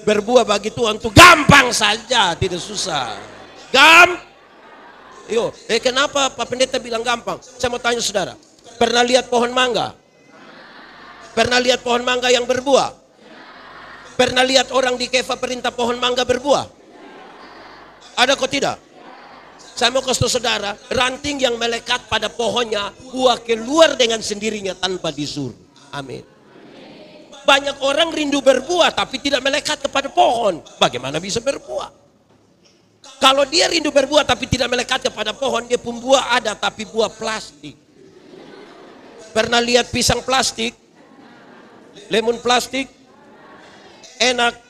Berbuah bagi Tuhan itu gampang saja, tidak susah. Kenapa Pak Pendeta bilang gampang? Saya mau tanya saudara, pernah lihat pohon mangga? Pernah lihat pohon mangga yang berbuah? Pernah lihat orang di Kefa perintah pohon mangga berbuah? Ada kok tidak? Saya mau kasih saudara, ranting yang melekat pada pohonnya, buah keluar dengan sendirinya tanpa disuruh. Amin. Banyak orang rindu berbuah tapi tidak melekat kepada pohon. Bagaimana bisa berbuah? Kalau dia rindu berbuah tapi tidak melekat kepada pohon, dia pun buah ada tapi buah plastik. Pernah lihat pisang plastik? Lemon plastik? Enak.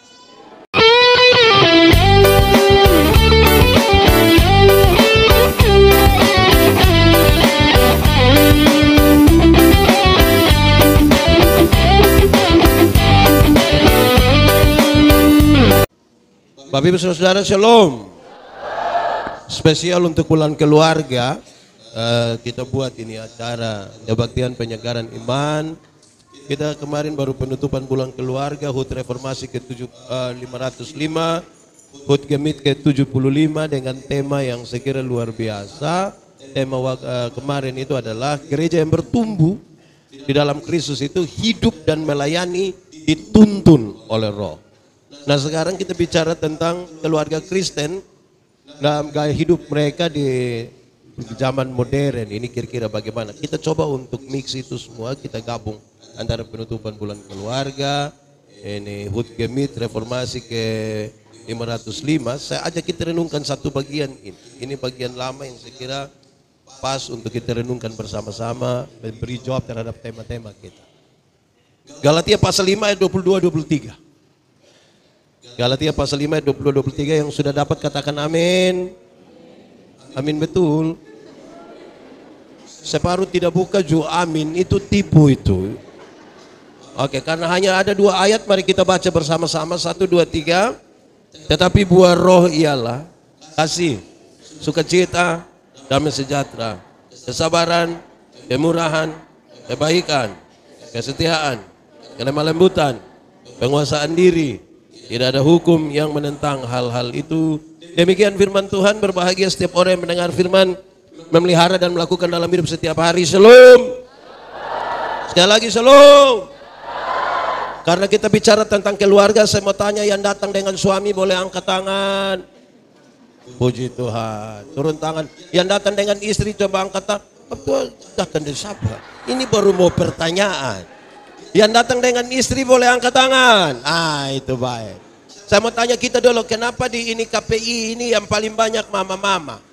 Bapak Ibu Saudara, Shalom. Spesial untuk bulan keluarga, kita buat ini acara kebaktian penyegaran iman. Kita kemarin baru penutupan bulan keluarga HUT Reformasi ke-505, HUT Gemit ke-75 dengan tema yang saya kira luar biasa. Tema kemarin itu adalah gereja yang bertumbuh di dalam Kristus itu hidup dan melayani dituntun oleh Roh. Nah, sekarang kita bicara tentang keluarga Kristen dalam gaya hidup mereka di zaman modern. Ini kira-kira bagaimana? Kita coba untuk mix itu semua, kita gabung antara penutupan bulan keluarga, ini HUT Gemit Reformasi ke-505. Saya ajak kita renungkan satu bagian ini. Ini bagian lama yang saya kira pas untuk kita renungkan bersama-sama dan beri jawab terhadap tema-tema kita. Galatia pasal 5 ayat 22-23. Galatia pasal 5 ayat 22-23 yang sudah dapat katakan amin. Amin betul. Separuh tidak buka juga amin, itu tipu itu. Oke, karena hanya ada 2 ayat, mari kita baca bersama-sama. 1, 2, 3. Tetapi buah roh ialah kasih, sukacita, damai sejahtera, kesabaran, kemurahan, kebaikan, kesetiaan, kelemah lembutan, penguasaan diri. Tidak ada hukum yang menentang hal-hal itu. Demikian firman Tuhan. Berbahagia setiap orang yang mendengar firman, memelihara dan melakukan dalam hidup setiap hari. Shalom. Sekali lagi shalom. Karena kita bicara tentang keluarga, saya mau tanya yang datang dengan suami boleh angkat tangan. Puji Tuhan. Turun tangan. Yang datang dengan istri coba angkat tangan. Datang dari siapa? Ini baru mau pertanyaan. Yang datang dengan istri boleh angkat tangan. Itu baik. Saya mau tanya kita dulu, kenapa di ini KPI ini yang paling banyak mama-mama?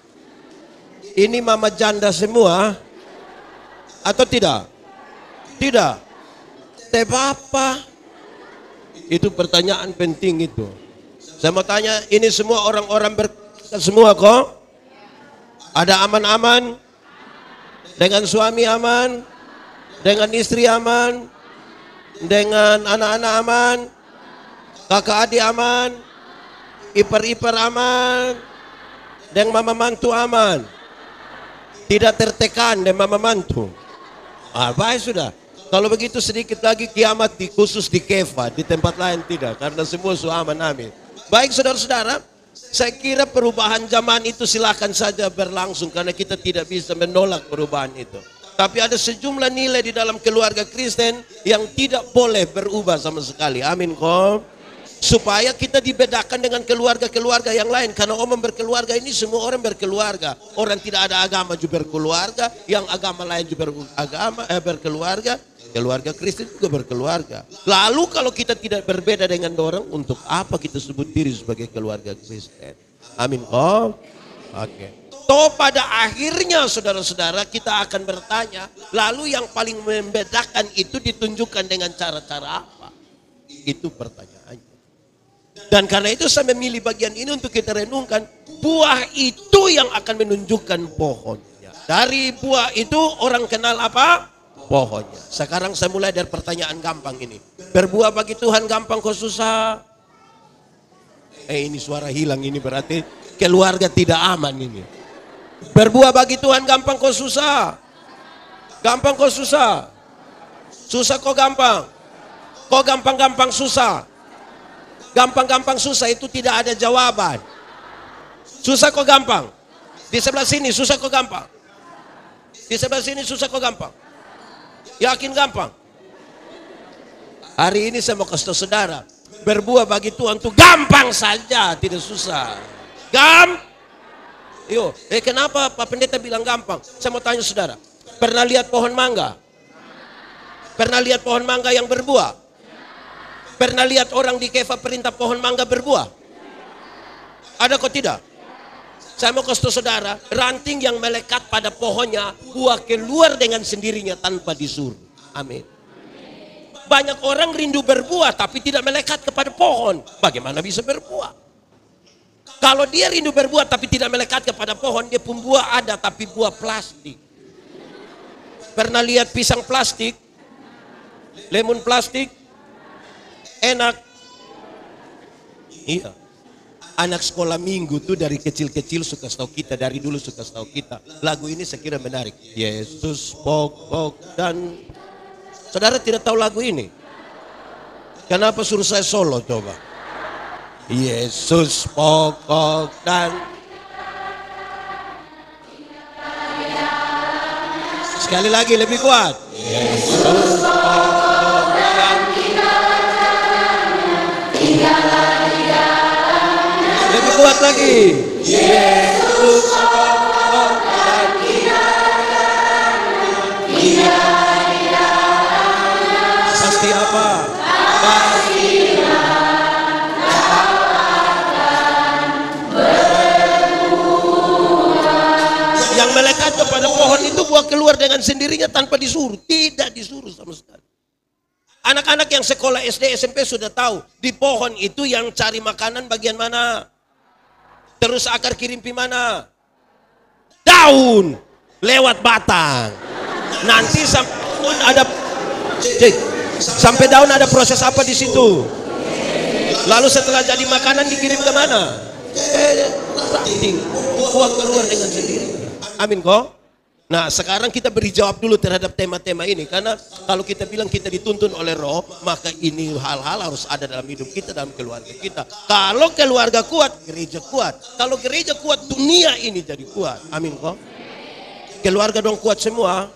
Ini mama janda semua? Atau tidak? Tidak. Tapi apa? Itu pertanyaan penting itu. Saya mau tanya, ini semua orang-orang semua kok? Ada aman-aman? Dengan suami aman? Dengan istri aman? Dengan anak-anak aman, kakak adik aman, ipar-ipar aman, dan mama mantu aman. Tidak tertekan dan mama mantu. Baik sudah. Kalau begitu sedikit lagi kiamat khusus di Kefa, di tempat lain tidak, karena semua sudah aman, amin. Baik saudara-saudara, saya kira perubahan zaman itu silakan saja berlangsung karena kita tidak bisa menolak perubahan itu. Tapi ada sejumlah nilai di dalam keluarga Kristen yang tidak boleh berubah sama sekali. Amin kok. Supaya kita dibedakan dengan keluarga-keluarga yang lain. Karena orang berkeluarga ini semua orang berkeluarga. Orang tidak ada agama juga berkeluarga. Yang agama lain juga berkeluarga. Keluarga Kristen juga berkeluarga. Lalu kalau kita tidak berbeda dengan orang, untuk apa kita sebut diri sebagai keluarga Kristen? Amin kok. Oke. Toh pada akhirnya saudara-saudara kita akan bertanya, lalu yang paling membedakan itu ditunjukkan dengan cara-cara apa? Itu pertanyaannya. Dan karena itu saya memilih bagian ini untuk kita renungkan, buah itu yang akan menunjukkan pohonnya. Dari buah itu orang kenal apa? Pohonnya. Sekarang saya mulai dari pertanyaan gampang ini. Berbuah bagi Tuhan gampang kok susah? Ini suara hilang, ini berarti keluarga tidak aman ini. Berbuah bagi Tuhan gampang kok susah? Gampang kok susah? Susah kok gampang? Kok gampang-gampang susah? Gampang-gampang susah itu tidak ada jawaban. Susah kok gampang. Di sebelah sini susah kok gampang. Di sebelah sini susah kok gampang. Yakin gampang? Hari ini saya mau kasih tahu saudara, berbuah bagi Tuhan itu gampang saja, tidak susah. Kenapa Pak Pendeta bilang gampang? Saya mau tanya saudara, pernah lihat pohon mangga? Pernah lihat pohon mangga yang berbuah? Pernah lihat orang di Kefa perintah pohon mangga berbuah? Ada kok tidak? Saya mau kasih tahu saudara, ranting yang melekat pada pohonnya, buah keluar dengan sendirinya tanpa disuruh. Amin. Banyak orang rindu berbuah tapi tidak melekat kepada pohon. Bagaimana bisa berbuah? Kalau dia rindu berbuah tapi tidak melekat kepada pohon, dia pun buah ada tapi buah plastik. Pernah lihat pisang plastik? Lemon plastik? Enak. Iya. Anak sekolah minggu tuh dari kecil-kecil suka tahu kita, dari dulu suka tahu kita. Lagu ini saya kira menarik. Yesus pokok dan... Saudara tidak tahu lagu ini? Kenapa suruh saya solo coba? Yesus pokok dan... Sekali lagi lebih kuat. Yesus pokok dan... Lebih kuat lagi. Yesus pokok dan pasti apa? Pasti yang melekat kepada pohon itu buah keluar dengan sendirinya tanpa disuruh. Tidak disuruh sama sekali. Anak-anak yang sekolah SD, SMP sudah tahu. Di pohon itu yang cari makanan bagian mana? Terus akar kirimpi mana? Daun. Lewat batang. Nanti sampai daun ada proses apa di situ? Lalu setelah jadi makanan dikirim ke mana? Buah keluar dengan sendiri. Amin kok? Nah sekarang kita beri jawab dulu terhadap tema-tema ini. Karena kalau kita bilang kita dituntun oleh roh, maka ini hal-hal harus ada dalam hidup kita, dalam keluarga kita. Kalau keluarga kuat, gereja kuat. Kalau gereja kuat, dunia ini jadi kuat. Amin kok? Keluarga dong kuat semua.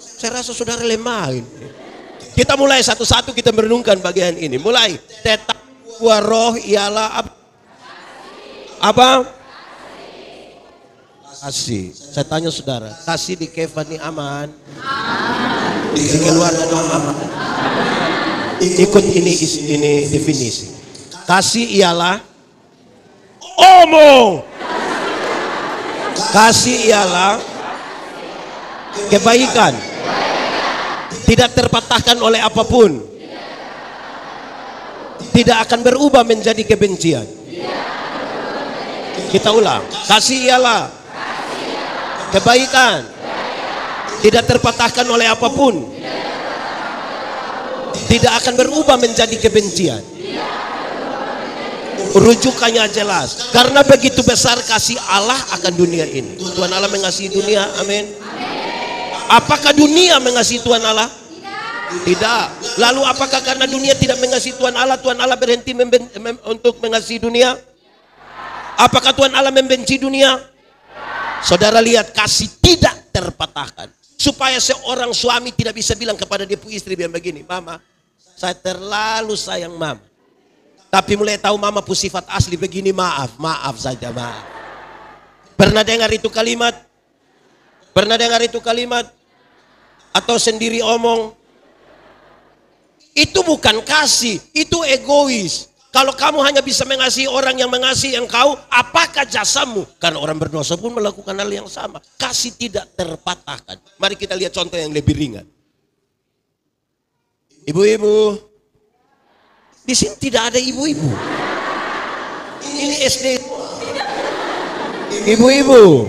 Saya rasa saudara lemah ini. Kita mulai satu-satu kita merenungkan bagian ini. Mulai. Tetap buah roh ialah apa? Kasih. Saya tanya saudara, kasih di Kefa ini aman? Aman. Di keluarga dong aman? Ikut ini definisi. Kasih ialah omong. Kasih ialah kebaikan. Tidak terpatahkan oleh apapun. Tidak akan berubah menjadi kebencian. Kita ulang. Kasih ialah kebaikan, tidak terpatahkan oleh apapun, tidak akan berubah menjadi kebencian. Rujukannya jelas, karena begitu besar kasih Allah akan dunia ini. Tuhan Allah mengasihi dunia, amin. Apakah dunia mengasihi Tuhan Allah? Tidak. Lalu apakah karena dunia tidak mengasihi Tuhan Allah berhenti untuk mengasihi dunia? Apakah Tuhan Allah membenci dunia? Saudara lihat, kasih tidak terpatahkan. Supaya seorang suami tidak bisa bilang kepada dia istri yang begini, mama, saya terlalu sayang mama. Tapi mulai tahu mama pu sifat asli begini, maaf saja, maaf. Pernah dengar itu kalimat? Pernah dengar itu kalimat? Atau sendiri omong? Itu bukan kasih, itu egois. Kalau kamu hanya bisa mengasihi orang yang mengasihi engkau, apakah jasamu? Karena orang berdosa pun melakukan hal yang sama. Kasih tidak terpatahkan. Mari kita lihat contoh yang lebih ringan. Ibu-ibu, di sini tidak ada ibu-ibu. Ini SD. Ibu-ibu,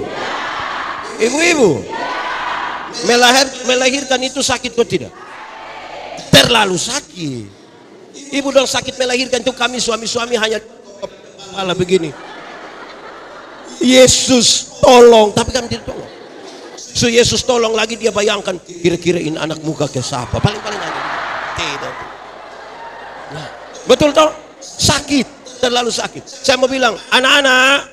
melahirkan itu sakit kok tidak? Terlalu sakit. Ibu dong sakit melahirkan itu, kami suami-suami hanya kepala begini. Yesus tolong, tapi kami tidak tolong. So Yesus tolong lagi dia bayangkan, kira-kira ini anak muka ke siapa? Paling-paling aja. Tidak. Nah, Betul toh? Sakit, terlalu sakit. Saya mau bilang, anak-anak,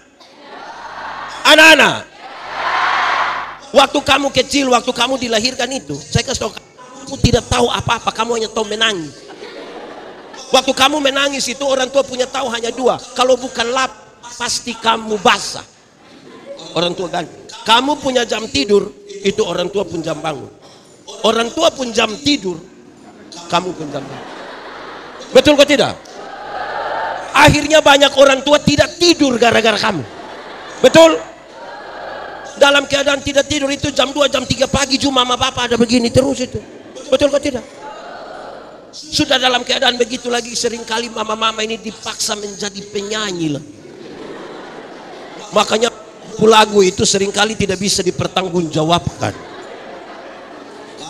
waktu kamu kecil, waktu kamu dilahirkan itu, saya kasih tahu, kamu tidak tahu apa-apa, kamu hanya tahu menangis. Waktu kamu menangis itu orang tua punya tahu hanya dua, kalau bukan lap, pasti kamu basah. Orang tua ganti. Kamu punya jam tidur, itu orang tua pun jam bangun. Orang tua pun jam tidur, kamu pun jam bangun. Betul kok tidak? Akhirnya banyak orang tua tidak tidur gara-gara kamu. Betul? Dalam keadaan tidak tidur itu jam 2, jam 3 pagi cuma mama papa ada begini terus itu. Betul kok tidak? Sudah dalam keadaan begitu lagi seringkali mama-mama ini dipaksa menjadi penyanyi lah. Makanya lagu itu seringkali tidak bisa dipertanggungjawabkan.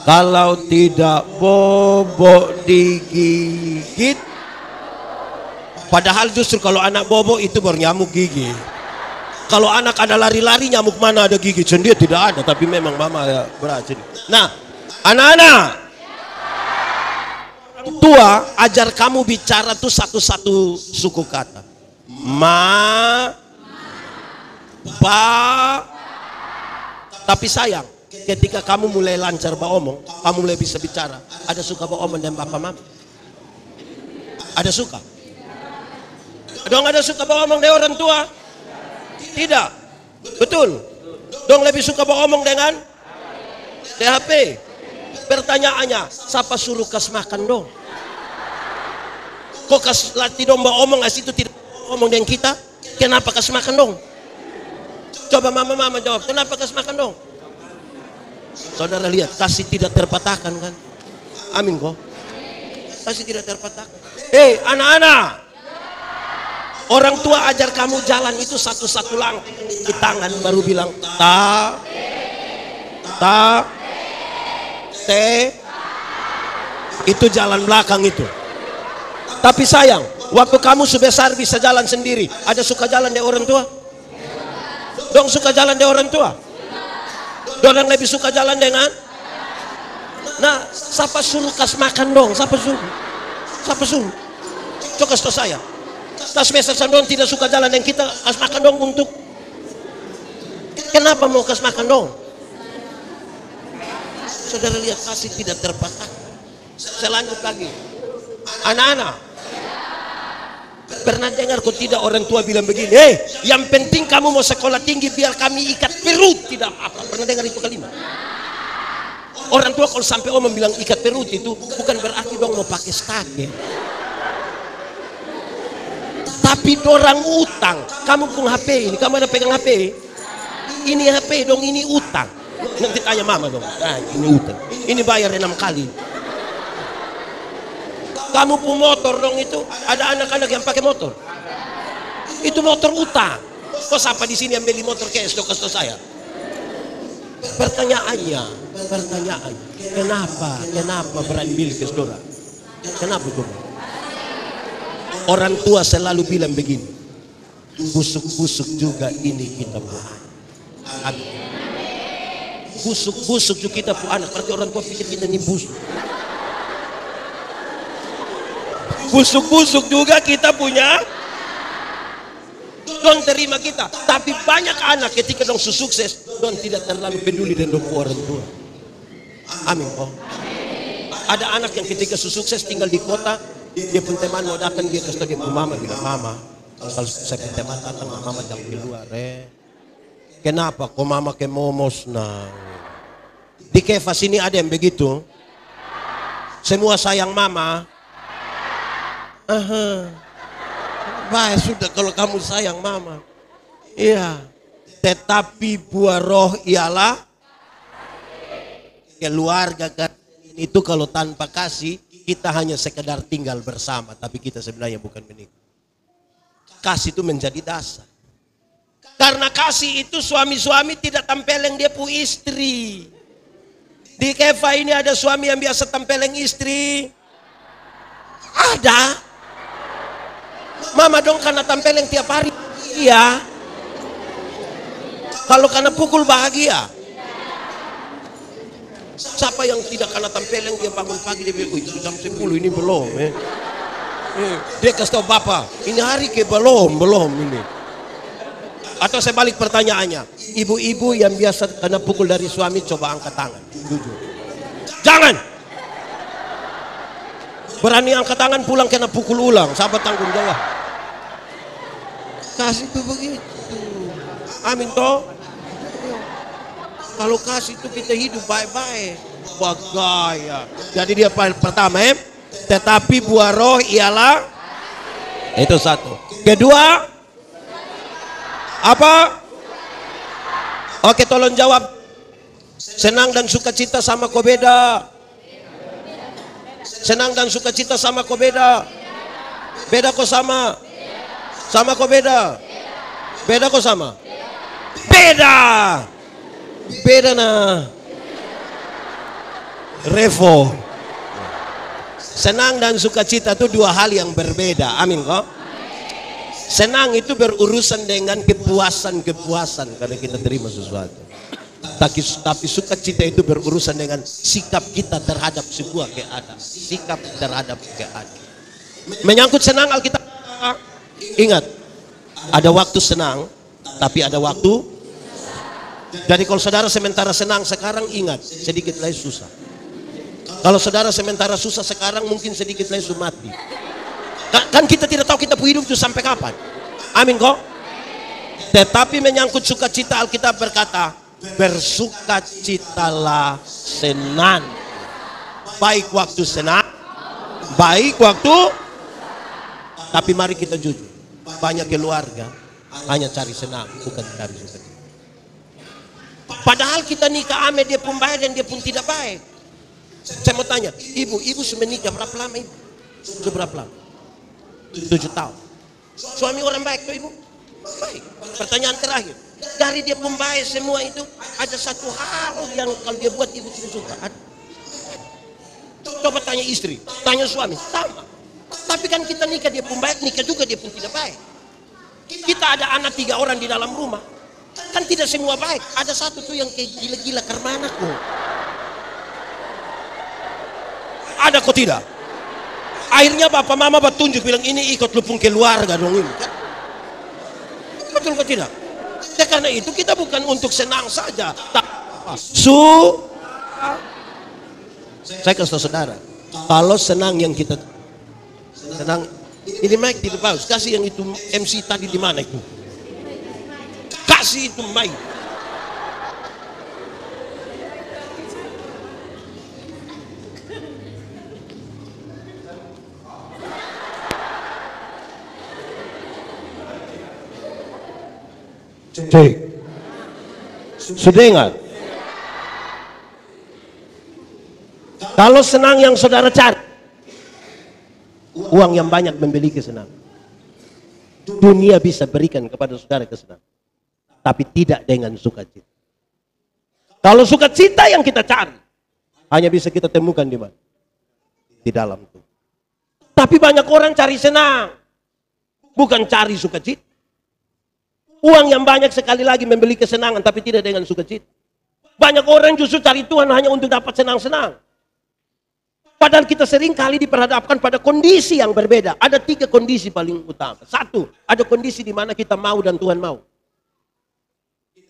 Kalau tidak bobo digigit, padahal justru kalau anak bobo itu baru nyamuk gigi. Kalau anak ada lari-lari, nyamuk mana ada gigi sendiri tidak ada, tapi memang mama ya berhasil. Nah, anak-anak, tua ajar kamu bicara tuh satu-satu suku kata. Ma, ba, tapi sayang, ketika kamu mulai lancar omong, kamu mulai bisa bicara, ada suka omong dan bapak mama? Ada suka? Dong ada suka omong dari orang tua? Tidak. Betul. Dong lebih suka omong dengan THP. Pertanyaannya, siapa suruh kas makan dong? Kok kas latih dong omong itu tidak omong dengan kita? Kenapa kas makan dong? Coba mama jawab, kenapa kas makan dong? Saudara lihat, kasih tidak terpatahkan kan? Amin kok. Kasih tidak terpatahkan. Hei anak-anak, orang tua ajar kamu jalan itu satu-satu langkah di tangan baru bilang ta, te, itu jalan belakang itu. Tapi sayang, waktu kamu sebesar bisa jalan sendiri, ada suka jalan dari orang tua? Dong suka jalan dari orang tua? Dong lebih suka jalan dengan? Nah, siapa suruh kas makan dong? Siapa suruh? Siapa suruh? Coba kasih saya. Tas besar dong tidak suka jalan dengan kita, kas makan dong untuk? Kenapa mau kas makan dong? Saudara lihat, kasih tidak terpatahkan. Saya lanjut lagi. Anak-anak, pernah dengar kok tidak orang tua bilang begini, yang penting kamu mau sekolah tinggi biar kami ikat perut, tidak apa. Pernah dengar itu kalimat? Orang tua kalau sampai omong bilang ikat perut itu bukan berarti dong mau pakai stake. Tapi dorang utang. Kamu pun HP ini, kamu ada pegang HP? Ini HP dong, ini utang. Nanti tanya mama dong, ini utang. Ini bayar 6 kali. Kamu pun motor dong itu, ada anak-anak yang pakai motor. Itu motor utang. Kok siapa di sini yang beli motor cash dong kasih saya? Pertanyaannya, kenapa berani beli cash dora? Kenapa itu? Orang tua selalu bilang begini, busuk-busuk juga ini kita punya. Busuk-busuk juga kita punya anak. Berarti orang tua pikir kita ini busuk. Busuk-busuk juga kita punya. Don terima kita. Tapi banyak anak ketika dong sukses, don tidak terlalu peduli dengan orang tua. Amin kok. Ada anak yang ketika sukses tinggal di kota, dia pun teman mau datang, dia kasih dia pun mama bilang, mama kalau saya pun teman datang, mama jangan keluar. Kenapa kok mama ke momos nah? Di Kefas ini ada yang begitu. Semua sayang mama. Baik sudah kalau kamu sayang mama. Iya. Tetapi buah roh ialah keluarga kan. Itu kalau tanpa kasih kita hanya sekedar tinggal bersama, tapi kita sebenarnya bukan menikah. Kasih itu menjadi dasar. Karena kasih itu suami-suami tidak tempeleng dia pu istri. Di Kefa ini ada suami yang biasa tempeleng istri. Ada. Mama dong karena tempeleng tiap hari. Iya. Kalau karena pukul bahagia. Siapa yang tidak karena tempeleng dia bangun pagi dia bilang, jam 10 ini belum. Dia kasih tahu bapak, ini hari ke belum ini. Atau saya balik pertanyaannya, ibu-ibu yang biasa kena pukul dari suami coba angkat tangan. Jujur. Jangan. Berani angkat tangan pulang kena pukul ulang, sahabat tanggung jawab. Kasih itu begitu. Amin toh. Kalau kasih itu kita hidup baik-baik. Bagaya. Jadi dia pertama tetapi buah roh ialah itu satu. Kedua apa? Oke, tolong jawab. Senang dan sukacita sama kau beda. Senang dan sukacita sama kau beda. Beda kok sama. Sama kok beda. Beda kok sama. Beda. Beda nah. Revo. Senang dan sukacita itu dua hal yang berbeda. Amin kok. Senang itu berurusan dengan kepuasan karena kita terima sesuatu. Tapi sukacita itu berurusan dengan sikap kita terhadap sebuah keadaan. Sikap terhadap keadaan. Menyangkut senang Alkitab, ingat, ada waktu senang, tapi ada waktu. Jadi kalau saudara sementara senang sekarang, ingat, sedikit lagi susah. Kalau saudara sementara susah sekarang, mungkin sedikit lagi mati. Kan kita tidak tahu kita hidup itu sampai kapan. Amin kok. Tetapi menyangkut sukacita, Alkitab berkata, bersukacitalah senang. Baik waktu senang, baik waktu. Tapi mari kita jujur, banyak keluarga hanya cari senang, bukan cari sukacita. Padahal kita nikah ame, dia pun baik dan dia pun tidak baik. Saya mau tanya, ibu sudah menikah berapa lama ibu? Sudah berapa lama? 7 tahun. Suami orang baik tuh ibu? Baik. Pertanyaan terakhir, dari dia pun baik semua itu, ada satu hal yang kalau dia buat ibu tidak suka. Coba tanya istri, tanya suami, sama. Tapi kan kita nikah dia pun baik, nikah juga dia pun tidak baik. Kita ada anak 3 orang di dalam rumah, kan tidak semua baik. Ada satu tuh yang kayak gila-gila karena anakku. Ada kok tidak? Akhirnya bapak mama tunjuk bilang ini ikut lupung keluarga dong ini. Kan? Betul kok tidak? Ya, karena itu kita bukan untuk senang saja. Saya kasih tahu saudara, kalau senang yang kita senang, ini mic tidak bagus. Kasih yang itu MC tadi di mana itu? Kasih itu mic. Cek. Sudah ingat? Kalau senang yang saudara cari, uang yang banyak membeli kesenangan. Dunia bisa berikan kepada saudara kesenangan, tapi tidak dengan sukacita. Kalau sukacita yang kita cari, hanya bisa kita temukan di mana? Di dalam tubuh. Tapi banyak orang cari senang, bukan cari sukacita. Uang yang banyak sekali lagi membeli kesenangan, tapi tidak dengan sukacita. Banyak orang justru cari Tuhan hanya untuk dapat senang-senang. Padahal kita sering kali diperhadapkan pada kondisi yang berbeda. Ada 3 kondisi paling utama. 1, ada kondisi di mana kita mau dan Tuhan mau.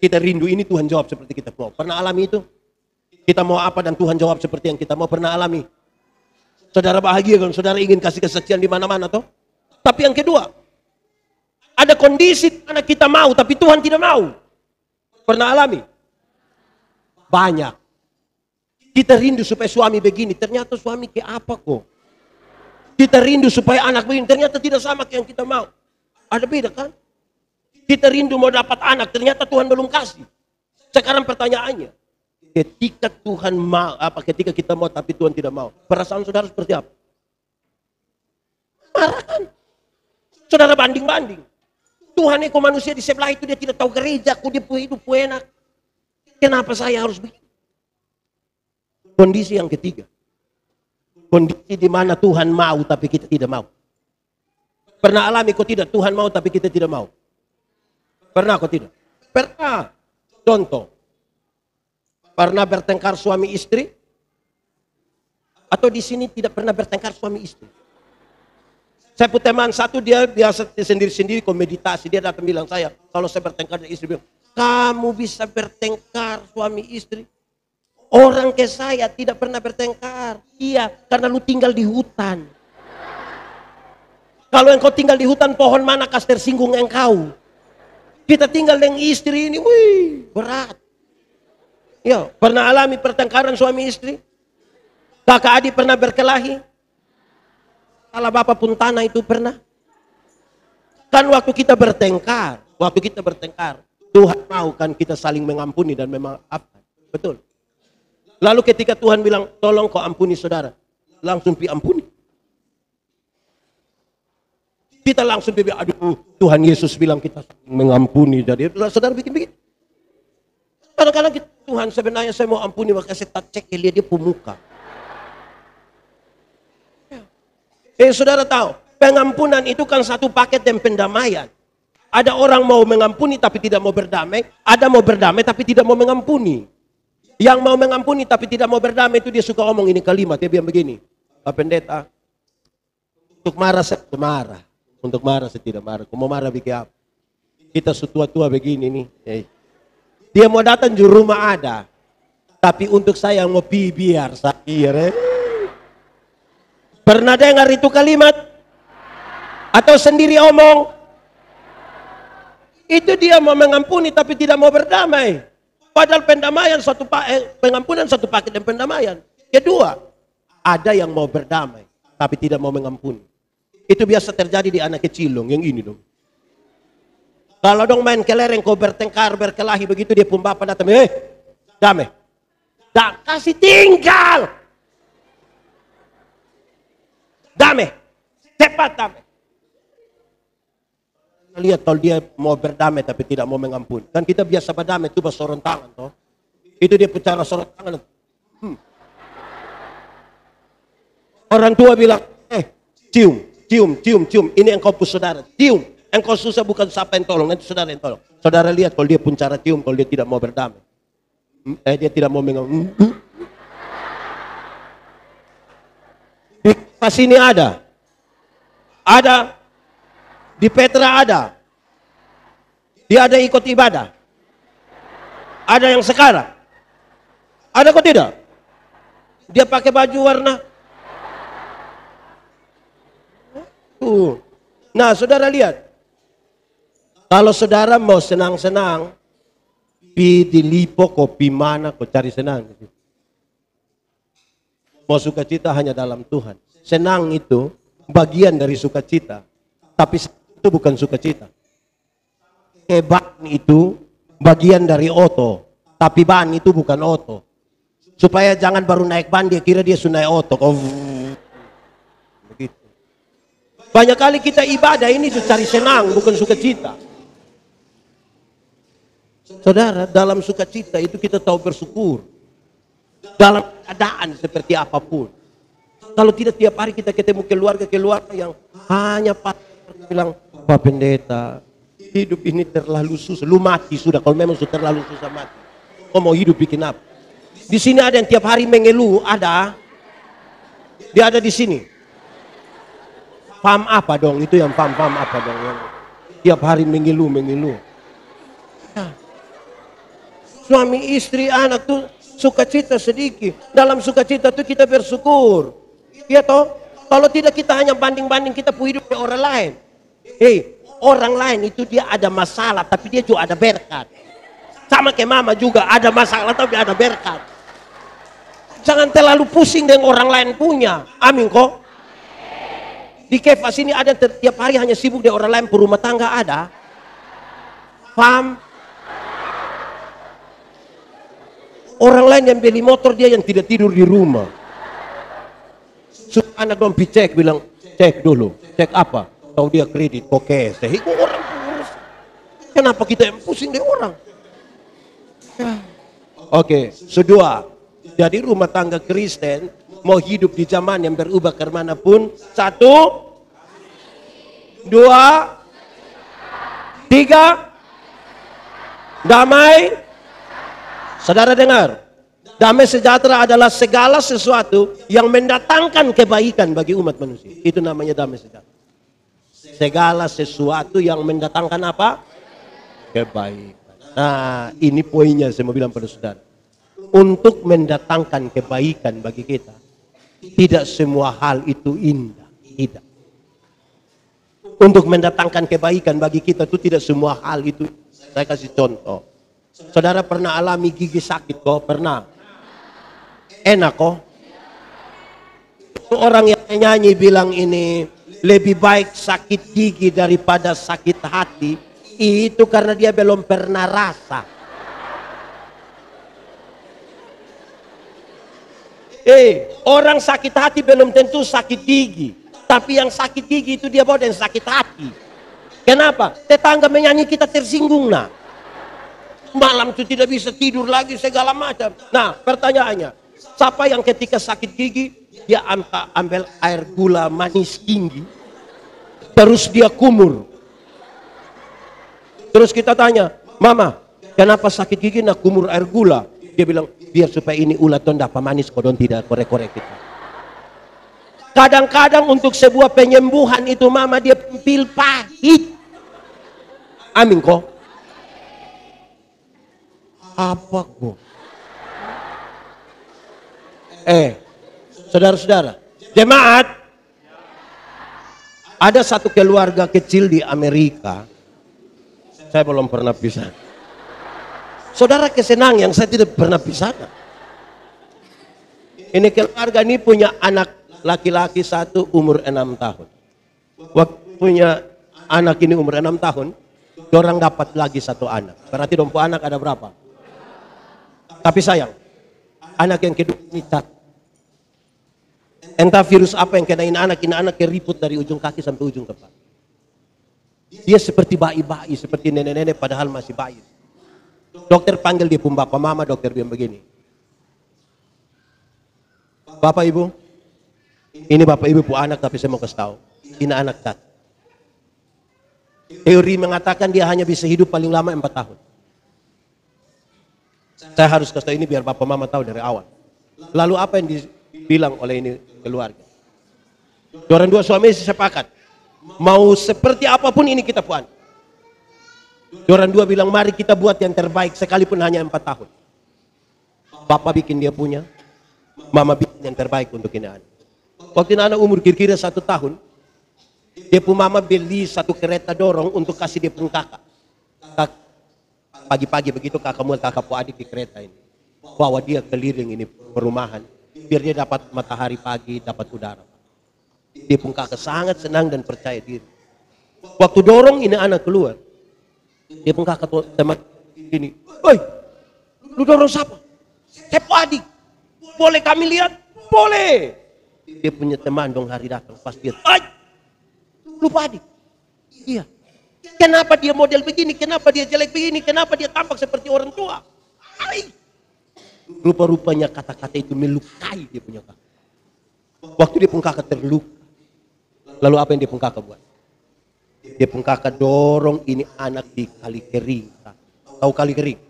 Kita rindu ini, Tuhan jawab seperti kita mau. Pernah alami itu? Kita mau apa dan Tuhan jawab seperti yang kita mau. Pernah alami? Saudara bahagia kalau saudara ingin kasih kesaksian di mana-mana toh. Tapi yang kedua, ada kondisi di mana kita mau tapi Tuhan tidak mau. Pernah alami? Banyak. Kita rindu supaya suami begini, ternyata suami kayak apa kok. Kita rindu supaya anak begini, ternyata tidak sama kayak yang kita mau. Ada beda kan? Kita rindu mau dapat anak, ternyata Tuhan belum kasih. Sekarang pertanyaannya, ketika Tuhan mau, ketika kita mau tapi Tuhan tidak mau, perasaan saudara seperti apa? Marah kan? Saudara banding-banding. Tuhan itu manusia di sebelah itu dia tidak tahu gereja, dia hidup enak. Kenapa saya harus begini? Kondisi yang ketiga, kondisi di mana Tuhan mau tapi kita tidak mau. Pernah alami kok tidak? Tuhan mau tapi kita tidak mau. Pernah kok tidak? Pernah. Contoh, pernah bertengkar suami istri? Atau di sini tidak pernah bertengkar suami istri? Saya punya teman satu, dia sendiri-sendiri komeditasi. Dia datang bilang saya, kalau saya bertengkar dengan istri, bilang, kamu bisa bertengkar suami istri. Orang ke saya tidak pernah bertengkar. Iya, karena lu tinggal di hutan. Kalau engkau tinggal di hutan, pohon mana kas tersinggung engkau. Kita tinggal dengan istri ini, wih, berat. Ya, pernah alami pertengkaran suami istri? Kakak adik pernah berkelahi? Salah bapak pun tanah itu pernah. Kan waktu kita bertengkar, Tuhan mau kan kita saling mengampuni dan memaafkan. Betul. Lalu ketika Tuhan bilang, tolong kau ampuni saudara, langsung pi ampuni. Kita langsung bilang, aduh Tuhan Yesus bilang kita mengampuni. Jadi saudara bikin-bikin. Kadang-kadang Tuhan sebenarnya saya mau ampuni, maka saya tak cek dia pemuka. Saudara tahu, pengampunan itu kan satu paket dan pendamaian. Ada orang mau mengampuni tapi tidak mau berdamai. Ada mau berdamai tapi tidak mau mengampuni. Yang mau mengampuni tapi tidak mau berdamai itu dia suka ngomong ini kalimat. Dia bilang begini, Pak Pendeta, untuk marah saya marah. Untuk marah saya tidak marah. Kau mau marah bikin apa? Kita setua-tua begini nih. Dia mau datang di rumah ada. Tapi untuk saya mau biar saya. Pernah dengar itu kalimat? Atau sendiri omong? Itu dia mau mengampuni tapi tidak mau berdamai. Padahal pendamaian pengampunan satu paket dan pendamaian. Kedua, ada yang mau berdamai tapi tidak mau mengampuni. Itu biasa terjadi di anak kecil dong, yang ini dong. Kalau dong main kelereng kau bertengkar, berkelahi begitu dia pun bapak datang, damai. Tak kasih tinggal. Damai. Cepat damai. Lihat kalau dia mau berdamai tapi tidak mau mengampuni. Kan kita biasa berdamai itu sorong tangan toh. Itu dia bicara sorong tangan. Orang tua bilang, cium. Ini engkau pun saudara. Cium. Engkau susah bukan siapa yang tolong, nanti saudara yang tolong. Saudara lihat kalau dia pun cara cium, kalau dia tidak mau berdamai. Dia tidak mau mengampuni. Di sini ada. Di Petra ada. Dia ada ikut ibadah. Ada yang sekarang. Ada kok tidak? Dia pakai baju warna. Nah, saudara lihat. Kalau saudara mau senang-senang, pi di Lipo, kopi mana, kau cari senang. Mau sukacita hanya dalam Tuhan. Senang itu bagian dari sukacita. Tapi itu bukan sukacita. Ban itu bagian dari oto. Tapi ban itu bukan oto. Supaya jangan baru naik ban dia kira dia sudah naik oto. Begitu. Banyak kali kita ibadah ini cari senang bukan sukacita. Saudara, dalam sukacita itu kita tahu bersyukur. Dalam keadaan seperti apapun. Kalau tidak tiap hari kita ketemu keluarga yang hanya bilang, Pak Pendeta, hidup ini terlalu susah. Lu mati sudah, kalau memang sudah terlalu susah mati. Kau mau hidup bikin apa? Di sini ada yang tiap hari mengeluh, ada. Dia ada di sini. Paham apa dong? Itu yang paham apa dong? Yang tiap hari mengeluh. Nah. Suami, istri, anak tuh sukacita sedikit. Dalam sukacita tuh kita bersyukur. Ya toh? Kalau tidak kita hanya banding-banding kita pun hidup dengan orang lain. Orang lain itu dia ada masalah tapi dia juga ada berkat. Sama kayak mama juga ada masalah tapi ada berkat. Jangan terlalu pusing dengan orang lain punya. Amin kok. Di Kefas ini ada tiap hari hanya sibuk dengan orang lain, rumah tangga ada. Paham? Orang lain yang beli motor dia yang tidak tidur di rumah. Suka anak dong cek bilang, cek dulu. Cek apa? Tahu dia kredit, oke. Sehingga orang urus. Kenapa kita yang pusing dengan orang? Oke, kedua. Jadi rumah tangga Kristen mau hidup di zaman yang berubah kemanapun. 1, 2, 3. Damai. Saudara dengar. Damai sejahtera adalah segala sesuatu yang mendatangkan kebaikan bagi umat manusia. Itu namanya damai sejahtera. segala sesuatu yang mendatangkan apa? Kebaikan. Nah, ini poinnya saya mau bilang pada saudara. Untuk mendatangkan kebaikan bagi kita, tidak semua hal itu indah. Tidak. Untuk mendatangkan kebaikan bagi kita itu tidak semua hal itu. Saya kasih contoh. Saudara pernah alami gigi sakit kok? Pernah? Enak kok? Orang yang nyanyi bilang ini lebih baik sakit gigi daripada sakit hati. Itu karena dia belum pernah rasa. Orang sakit hati belum tentu sakit gigi. Tapi yang sakit gigi itu dia bawa dan sakit hati. Kenapa? Tetangga menyanyi kita tersinggung nah. Malam itu tidak bisa tidur lagi segala macam. Nah pertanyaannya, siapa yang ketika sakit gigi dia ambil air gula manis tinggi, terus dia kumur. Terus kita tanya, Mama, kenapa sakit gigi nak kumur air gula? Dia bilang, biar supaya ini ulat tonda pemanis kodon tidak korek-korek kita. Kadang-kadang untuk sebuah penyembuhan itu Mama dia pil pahit. Amin kok. Apa kok? Saudara-saudara, jemaat, ada satu keluarga kecil di Amerika. Saya belum pernah pisah. Saudara kesenang yang saya tidak pernah pisah. Ini keluarga ini punya anak laki-laki satu umur 6 tahun. Waktu punya anak ini umur 6 tahun, orang dapat lagi satu anak. Berarti dompo anak ada berapa? Tapi sayang, anak yang kedua ini cacat. Entah virus apa yang kenain anak, ini anak keriput dari ujung kaki sampai ujung kepala. Dia seperti bayi-bayi, seperti nenek-nenek padahal masih bayi. Dokter panggil dia pun bapak mama, dokter bilang begini. Bapak ibu, ini bapak ibu pu anak tapi saya mau kasih tahu. Ini anak cacat. Teori mengatakan dia hanya bisa hidup paling lama 4 tahun. Saya harus kasih tahu ini biar bapak mama tahu dari awal. Lalu apa yang dibilang oleh ini keluarga? Orang dua suami sepakat. Mau seperti apapun ini kita puan. Orang dua bilang mari kita buat yang terbaik sekalipun hanya 4 tahun. Papa bikin dia punya, mama bikin yang terbaik untuk ini anak. Waktu ini anak umur kira-kira 1 tahun, dia pun mama beli satu kereta dorong untuk kasih dia pun kakak. Pagi-pagi begitu kakak muat kakak pu adik di kereta ini. Bawa dia keliling ini perumahan, biar dia dapat matahari pagi, dapat udara. Dia pun kakak sangat senang dan percaya diri. Waktu dorong ini anak keluar, dia pun kakak teman ini, "Oi, lu dorong siapa?" "Saya adik." "Boleh kami lihat?" "Boleh." Dia punya teman dong hari datang pas dia, "Ay, lu adik?" "Iya." "Kenapa dia model begini? Kenapa dia jelek begini? Kenapa dia tampak seperti orang tua?" "Ay." Rupa-rupanya kata-kata itu melukai dia punya kakak. Waktu dia pun kakak terluka, lalu apa yang dia pun kakak buat? Dia pun kakak dorong ini anak di kali kering. Tahu kali kering?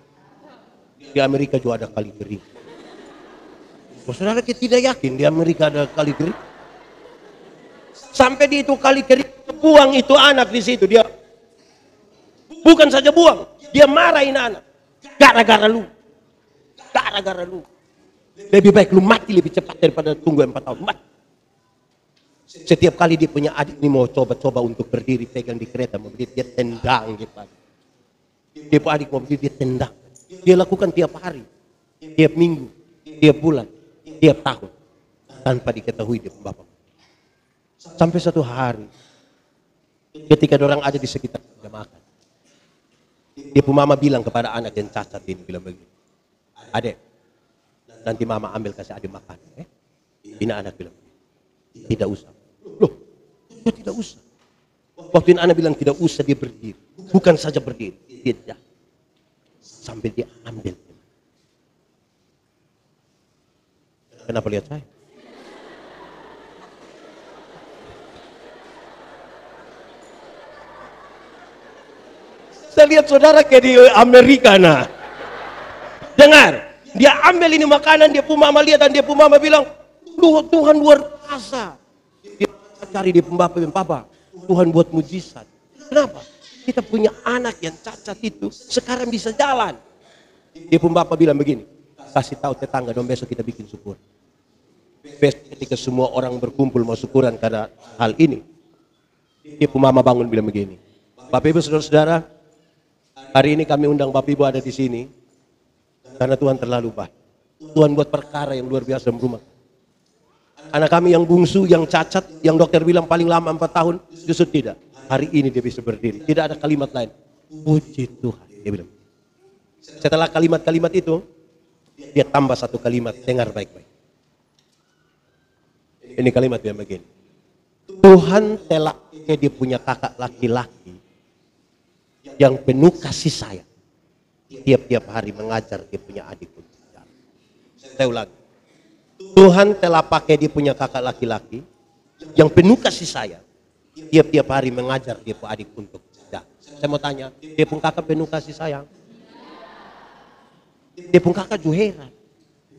Di Amerika juga ada kali kering. Saudara kita tidak yakin di Amerika ada kali kering? Sampai di itu kali kering, buang itu anak di situ. Dia bukan saja buang, dia marahin anak. Gara-gara lu. Gara-gara lu. Lebih baik lu mati lebih cepat daripada tunggu 4 tahun. Mati. Setiap kali dia punya adik ini mau coba-coba untuk berdiri pegang di kereta, mau berdiri, dia tendang gitu. Dia punya adik mau berdiri, dia tendang. Dia lakukan tiap hari, tiap minggu, tiap bulan, tiap tahun. Tanpa diketahui dia bapak. Sampai satu hari, ketika orang ada di sekitar dia makan. Dia punya mama bilang kepada anak yang cacat ini, bilang begini. "Adek, nanti mama ambil kasih adik makan." Ini anak bilang, "Tidak usah." "Loh, kok tidak usah?" Waktu ini anak bilang tidak usah, dia berdiri. Bukan saja berdiri, dia jatuh. Sambil dia ambil. Kenapa lihat saya? Saya lihat saudara kayak di Amerika nah. Dengar, dia ambil ini makanan, dia pun mama lihat dan dia pun mama bilang, "Tuhan luar biasa." Dia cari di papa, Tuhan buat mujizat. Kenapa? Kita punya anak yang cacat itu sekarang bisa jalan. Dia pun bapak bilang begini, kasih tahu tetangga dong besok kita bikin syukur. Besok ketika semua orang berkumpul mau syukuran karena hal ini. Dia pun mama bangun bilang begini, Bapak Ibu saudara-saudara, hari ini kami undang Bapak Ibu ada di sini karena Tuhan terlalu baik. Tuhan buat perkara yang luar biasa dalam rumah. Anak kami yang bungsu, yang cacat, yang dokter bilang paling lama 4 tahun, justru tidak. Hari ini dia bisa berdiri. Tidak ada kalimat lain. Puji Tuhan, dia bilang. Setelah kalimat-kalimat itu, dia tambah satu kalimat, dengar baik-baik. Ini kalimat yang begini. Tuhan telah dia punya kakak laki-laki yang penuh kasih sayang. Tiap-tiap hari mengajar dia punya adik. Saya ulangi. Tuhan telah pakai dia punya kakak laki-laki yang penuh kasih sayang. Tiap-tiap hari mengajar dia punya adik untuk jalan. Saya mau tanya, dia pun kakak penuh kasih sayang? Dia pun kakak juga heran.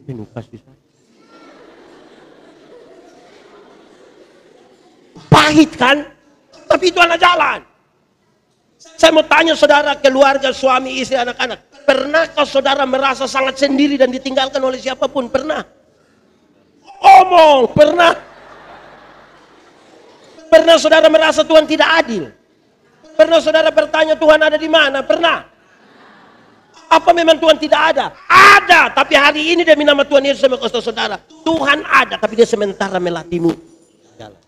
Penuh kasih sayang. Pahit kan? Tapi itu anak jalan. Saya mau tanya saudara, keluarga, suami, istri, anak-anak. Pernahkah saudara merasa sangat sendiri dan ditinggalkan oleh siapapun? Pernah? Omong, pernah? Pernah saudara merasa Tuhan tidak adil? Pernah saudara bertanya Tuhan ada di mana? Pernah? Apa memang Tuhan tidak ada? Ada, tapi hari ini demi nama Tuhan Yesus berkata saudara, Tuhan ada, tapi dia sementara melatihmu. Jalan.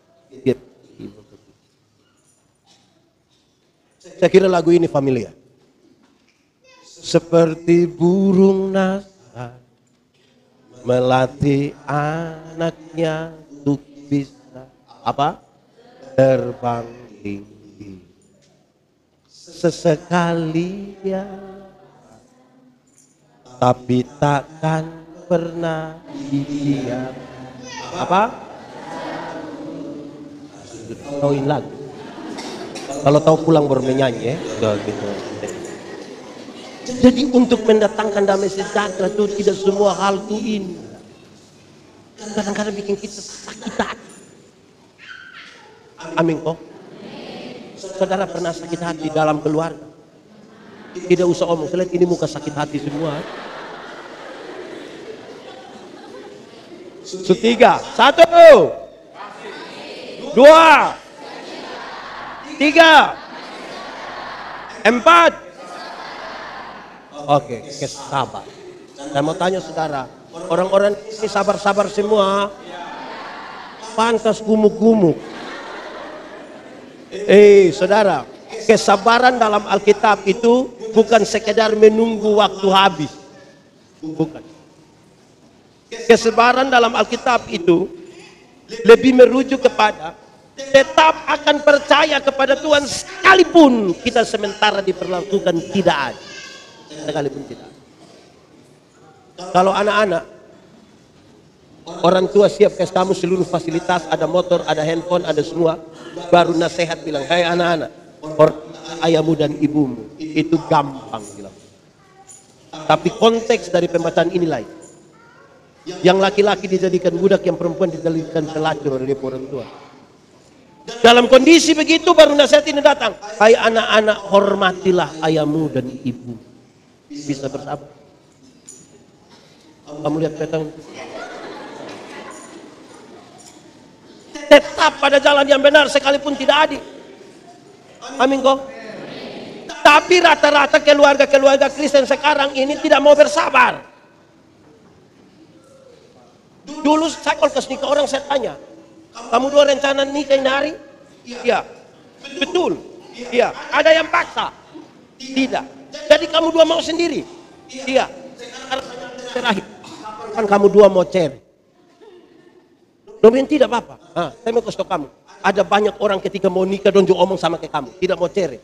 Saya kira lagu ini familiar. Seperti burung nasar melatih anaknya untuk bisa apa? Terbang tinggi. Sesekali ya, tapi takkan pernah diam. Apa? Tauin lagu. Kalau tahu pulang baru menyanyi ya. Gitu. Jadi untuk mendatangkan damai sejahtera itu tidak semua hal itu ini. Kadang-kadang bikin kita sakit hati. Amin kok. Saudara pernah sakit hati dalam keluarga? Tidak usah omong, saya lihat ini muka sakit hati semua. Setiga, 1, 2, 3, 4. Oke, sabar. Saya mau tanya saudara, orang-orang ini sabar-sabar semua? Pantas gumuk-gumuk. Saudara, kesabaran dalam Alkitab itu bukan sekedar menunggu waktu habis. Bukan. Kesabaran dalam Alkitab itu lebih merujuk kepada tetap akan percaya kepada Tuhan sekalipun kita sementara diperlakukan tidak adil. Sekalipun tidak. Kalau anak-anak, orang tua siap kasih kamu seluruh fasilitas, ada motor, ada handphone, ada semua, baru nasihat bilang, hai anak-anak, ayahmu dan ibumu, itu gampang bilang. Tapi konteks dari pembacaan ini lain. Yang laki-laki dijadikan budak, yang perempuan dijadikan pelacur oleh orang tua. Dalam kondisi begitu baru nasihat ini datang. Hai anak-anak, hormatilah ayahmu dan ibu. Bisa bersabar. Kamu lihat petang. Tetap pada jalan yang benar sekalipun tidak adil. Amin kok. Tapi rata-rata keluarga-keluarga Kristen sekarang ini tidak mau bersabar. Dulu saya kalau nikah orang saya tanya, kamu dua rencana nikah ini hari? Iya. Betul? Iya. Ada yang paksa? Tidak. Jadi kamu dua mau sendiri? Iya. Terakhir, kan kamu dua mau cerai? Domin tidak apa-apa. Saya mau kasih tahu kamu. Ada banyak orang ketika mau nikah don juga omong sama kayak kamu, tidak mau cerai.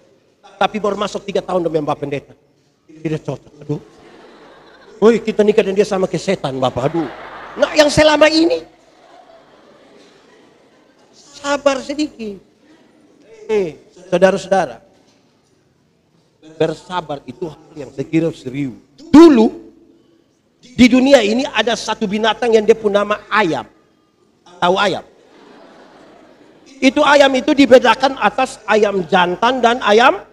Tapi baru masuk 3 tahun demi Bapak Pendeta. Tidak cocok. Aduh. Woi, kita nikah dan dia sama ke setan, Bapak. Aduh. Nah, yang selama ini sabar sedikit. Saudara-saudara, bersabar itu hal yang saya kira serius. Dulu di dunia ini ada satu binatang yang dia punya nama ayam. Tahu ayam? Itu ayam itu dibedakan atas ayam jantan dan ayam.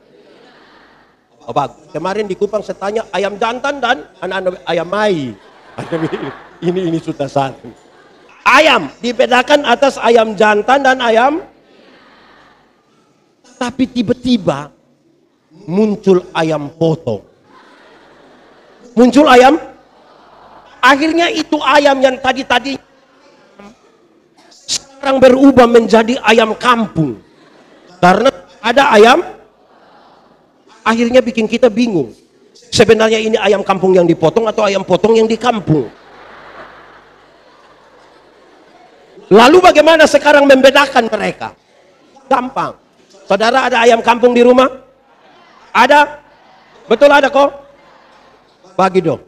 Oh, bagus. Kemarin di Kupang saya tanya ayam jantan dan anak-anak ayam mai. Ini sudah satu. Ayam dibedakan atas ayam jantan dan ayam. Tapi tiba-tiba muncul ayam potong. Muncul ayam. Akhirnya itu ayam yang tadi sekarang berubah menjadi ayam kampung. Karena ada ayam. Akhirnya bikin kita bingung. Sebenarnya ini ayam kampung yang dipotong atau ayam potong yang di kampung. Lalu bagaimana sekarang membedakan mereka? Gampang. Saudara ada ayam kampung di rumah? Ada? Betul ada kok? Bagi dong.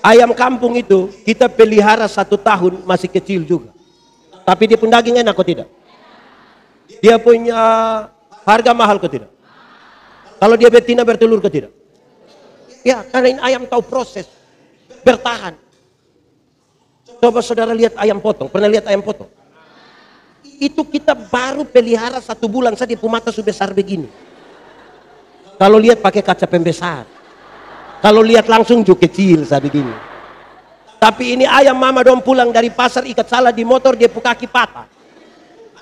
Ayam kampung itu kita pelihara 1 tahun masih kecil juga. Tapi dia pun daging enak kok tidak? Dia punya harga mahal kok tidak? Kalau dia betina bertelur kok tidak? Ya karena ini ayam tahu proses. Bertahan. Coba saudara lihat ayam potong. Pernah lihat ayam potong? Itu kita baru pelihara 1 bulan saja mata sudah besar begini. Kalau lihat pakai kaca pembesar. Kalau lihat langsung juga kecil saya begini. Tapi ini ayam mama dong pulang dari pasar ikat salah di motor dia kaki patah.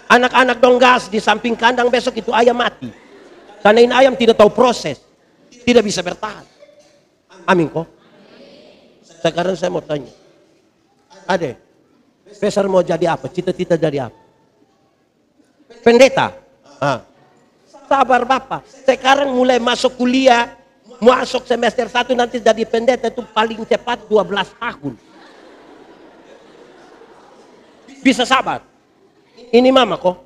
Anak-anak dong gas di samping kandang besok itu ayam mati. Karena ini ayam tidak tahu proses. Tidak bisa bertahan. Amin kok. Sekarang saya mau tanya. Ade, besar mau jadi apa? Cita-cita jadi apa? Pendeta. Sabar Bapak. Sekarang mulai masuk kuliah. Masuk semester 1 nanti jadi pendeta itu paling cepat 12 tahun. Bisa sabar. Ini mama kok.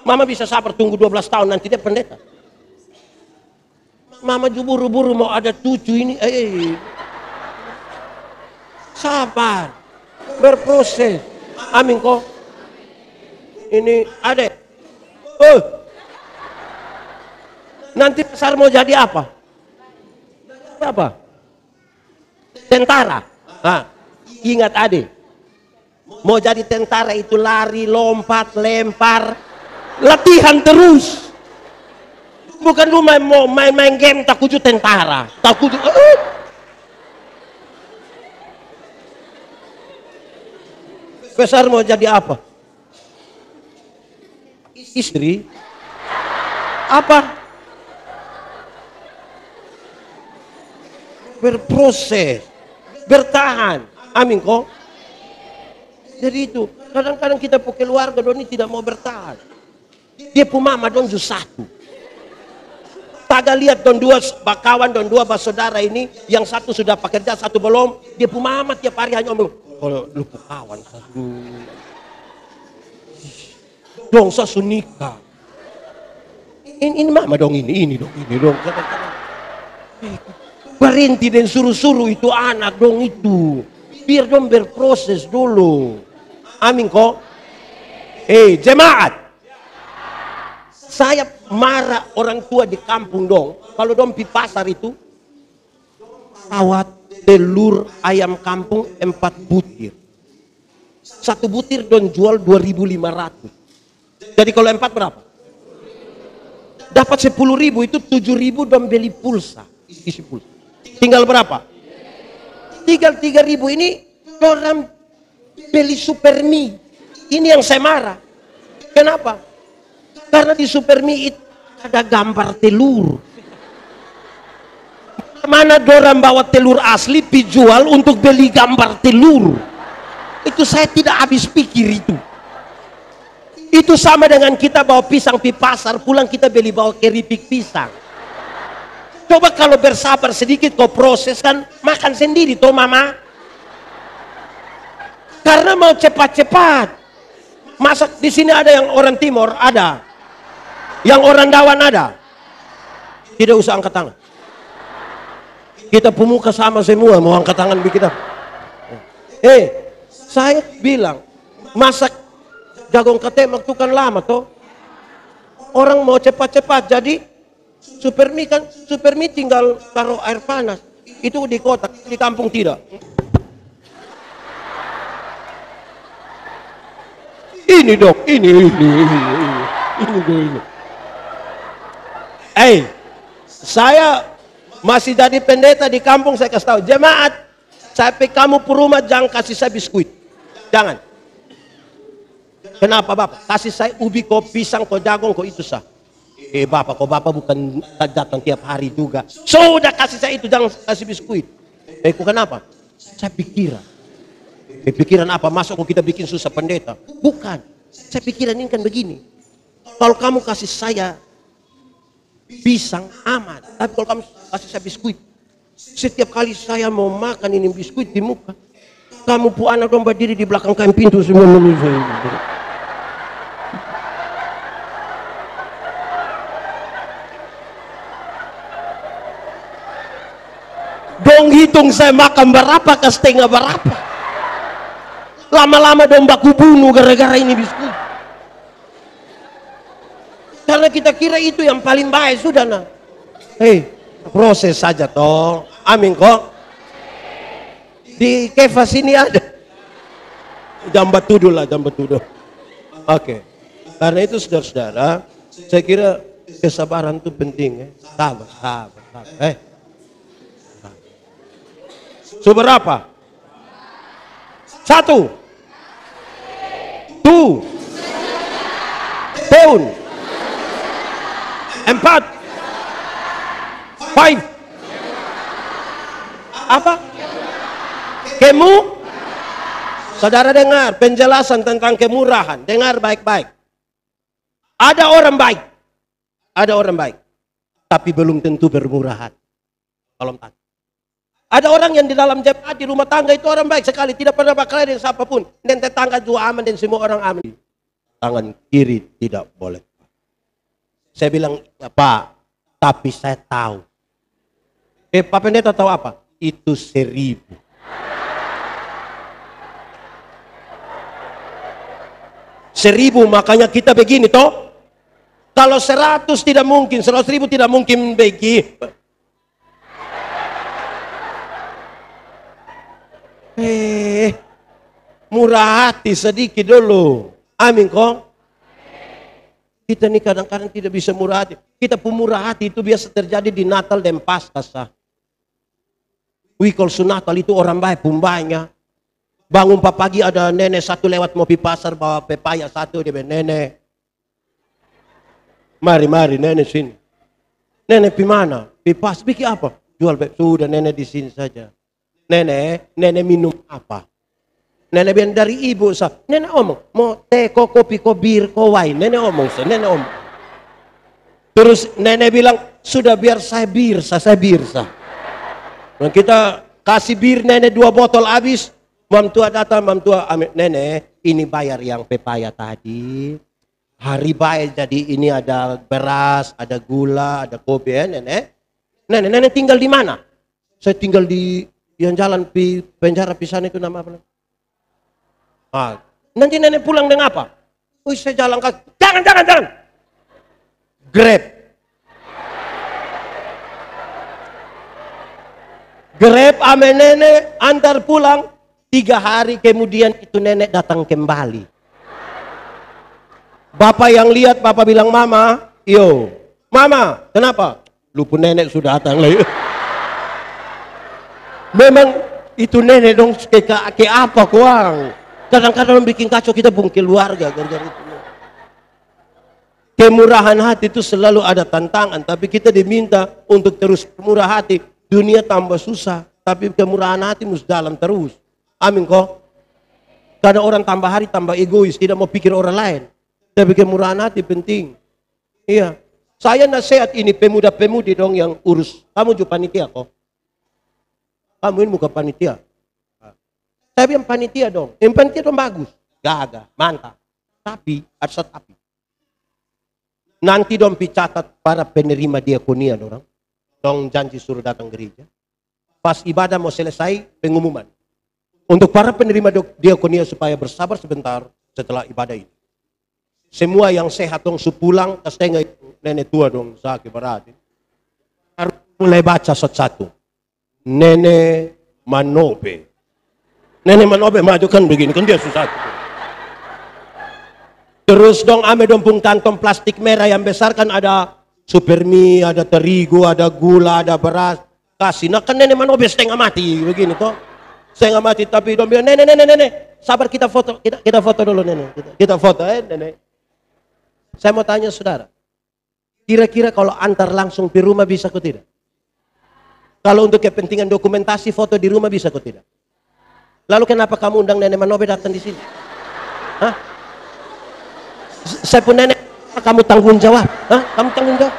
Mama bisa sabar tunggu 12 tahun nanti dia pendeta. Mama buru-buru mau ada 7 ini. Sabar. Berproses. Amin kok. Ini adek. Nanti besar mau jadi apa? Apa? Tentara. Ingat adik. Mau jadi tentara itu lari, lompat, lempar. Latihan terus. Bukan lu main game tak kuju tentara. Tak kuju. Besar mau jadi apa? Istri. Apa? Berproses, bertahan. Amin kok. Jadi itu kadang-kadang kita pakai keluarga doni tidak mau bertahan. Dia pun mama don ju 1. Taga lihat don 2 kawan don 2 bersaudara ini, yang 1 sudah pekerja 1 belum. Dia pun mama tiap hari hanya ngomong, kalau lu kawan 1. Dong saya nikah. Ini mama dong ini dong. Kadang-kadang. Berhenti dan suruh-suruh itu anak dong itu. Biar dong berproses dulu. Amin kok. Jemaat. Saya marah orang tua di kampung dong. Kalau dong pi pasar itu. Tawat telur ayam kampung 4 butir. 1 butir dong jual 2.500. Jadi kalau 4 berapa? Dapat 10.000 itu 7.000 dong beli pulsa. Isi pulsa. Tinggal berapa? Tinggal 3.000 ini orang beli Supermi. Ini yang saya marah. Kenapa? Karena di Supermi itu ada gambar telur. Mana dorang bawa telur asli dijual untuk beli gambar telur. Itu saya tidak habis pikir itu. Itu sama dengan kita bawa pisang di pasar, pulang kita beli bawa keripik pisang. Coba kalau bersabar sedikit kau proses kan makan sendiri toh mama. Karena mau cepat-cepat. Masak di sini ada yang orang timur ada. Yang orang Dawan ada. Tidak usah angkat tangan. Kita pemuka sama semua mau angkat tangan bikin apa? Saya bilang masak jagung ketemak itu kan lama toh. Orang mau cepat-cepat jadi Supermi kan, Supermi tinggal taruh air panas. Itu di kota, di kampung tidak. Ini dong, ini. Saya masih jadi pendeta di kampung, saya kasih tahu, jemaat, sampai kamu rumah jangan kasih saya biskuit. Jangan. Kenapa Bapak? Kasih saya ubi, kok pisang, kok jagung, kok itu sah. Bapak, kok Bapak bukan datang tiap hari juga. Sudah kasih saya itu, jangan kasih biskuit. Kok kenapa? Saya pikiran apa? Masa kok kita bikin susah pendeta? Bukan. Saya pikiran ini kan begini. Kalau kamu kasih saya pisang aman, tapi kalau kamu kasih saya biskuit, setiap kali saya mau makan ini biskuit di muka, kamu pu anak domba diri di belakang kain pintu semua menuju. Dong hitung saya makan berapa ke setengah berapa. Lama-lama domba ku bunuh gara-gara ini biskuit. Karena kita kira itu yang paling baik, sudah nah. Proses saja toh. Amin kok. Di Kefas ini ada. Jangan batuduh lah, jangan batuduh. Oke. Karena itu saudara-saudara, saya kira kesabaran itu penting ya. Sabar. Seberapa? 1, 2, tahun, 4, 5. Apa? Saudara dengar penjelasan tentang kemurahan. Dengar baik-baik. Ada orang baik, tapi belum tentu bermurah hati. Kalau tak. Ada orang yang di dalam jemaat, di rumah tangga itu orang baik sekali, tidak pernah bakal dengan siapapun. Dan tetangga juga aman dan semua orang aman. Tangan kiri tidak boleh. Saya bilang, ya Pak, tapi saya tahu. Pak Pendeta tahu apa? Itu 1000. Makanya kita begini toh. Kalau 100 tidak mungkin, 100.000 tidak mungkin begini. Murah hati sedikit dulu. Amin kok. Kita nih kadang-kadang tidak bisa murah hati. Kita pemurah hati itu biasa terjadi di Natal dan Paskah. Kalau Natal itu orang baik pun banyak. Bangun pagi ada nenek satu lewat mau pi pasar bawa pepaya satu, dia bilang, nenek. Mari nenek sini. Nenek pi mana? Pi pas, bikin apa? Jual sudah nenek di sini saja. Nenek minum apa? Nenek bilang dari ibu sah. Nenek omong, mau teh, kopi, bir, wine. Nenek omong sah, nenek omong. Terus nenek bilang, sudah biar saya bir sah. Nah, kita kasih bir nenek 2 botol habis. Mam tua datang, mam tua, nenek ini bayar yang pepaya tadi. Hari baik jadi ini ada beras, ada gula, ada kopi ya nenek. Nenek tinggal di mana? Saya tinggal di yang jalan penjara pisan itu nama apa? Nanti nenek pulang dengan apa? Saya jalan kaki. Jangan. Grab ame nenek antar pulang. 3 hari kemudian itu nenek datang kembali. Bapak yang lihat, bapak bilang, mama, kenapa? Lupa nenek sudah datang lagi. Memang itu nenek dong ke apa kuang. Kadang-kadang bikin kacau kita pun keluarga gara-gara itu. Kemurahan hati itu selalu ada tantangan, tapi kita diminta untuk terus murah hati. Dunia tambah susah, tapi kemurahan hati mesti jalan terus. Amin kok. Karena orang tambah hari tambah egois, tidak mau pikir orang lain. Tapi kemurahan hati penting. Iya. Saya nasihat ini pemuda-pemudi dong yang urus. Kamu juga panitia kok. Kamu ini bukan panitia. Tapi yang panitia dong. Yang panitia dong bagus. Gagah, mantap. Tapi, ada tapi. Nanti dong catat para penerima diakonia dorang. Dong janji suruh datang gereja. Pas ibadah mau selesai, pengumuman. Untuk para penerima diakonia supaya bersabar sebentar setelah ibadah ini. Semua yang sehat dong sepulang, setengah nenek tua dong sakit berat. Harus mulai baca satu-satu. Nenek Manobe. Nenek Manobe maju kan begini, kan dia susah. Terus dong ame dong pung kantong plastik merah yang besar kan ada supermi, ada terigu, ada gula, ada beras. Kasih, nah kan nenek manobe setengah mati begini toh. Setengah mati tapi dong bilang nenek, sabar kita foto, kita foto dulu nenek. Kita foto nenek. Saya mau tanya saudara, kira-kira kalau antar langsung di rumah bisa kok tidak? Kalau untuk kepentingan dokumentasi foto di rumah bisa kok tidak? Lalu kenapa kamu undang nenek Manobe datang di sini? Hah? Saya pun nenek, kamu tanggung jawab. Hah? Kamu tanggung jawab.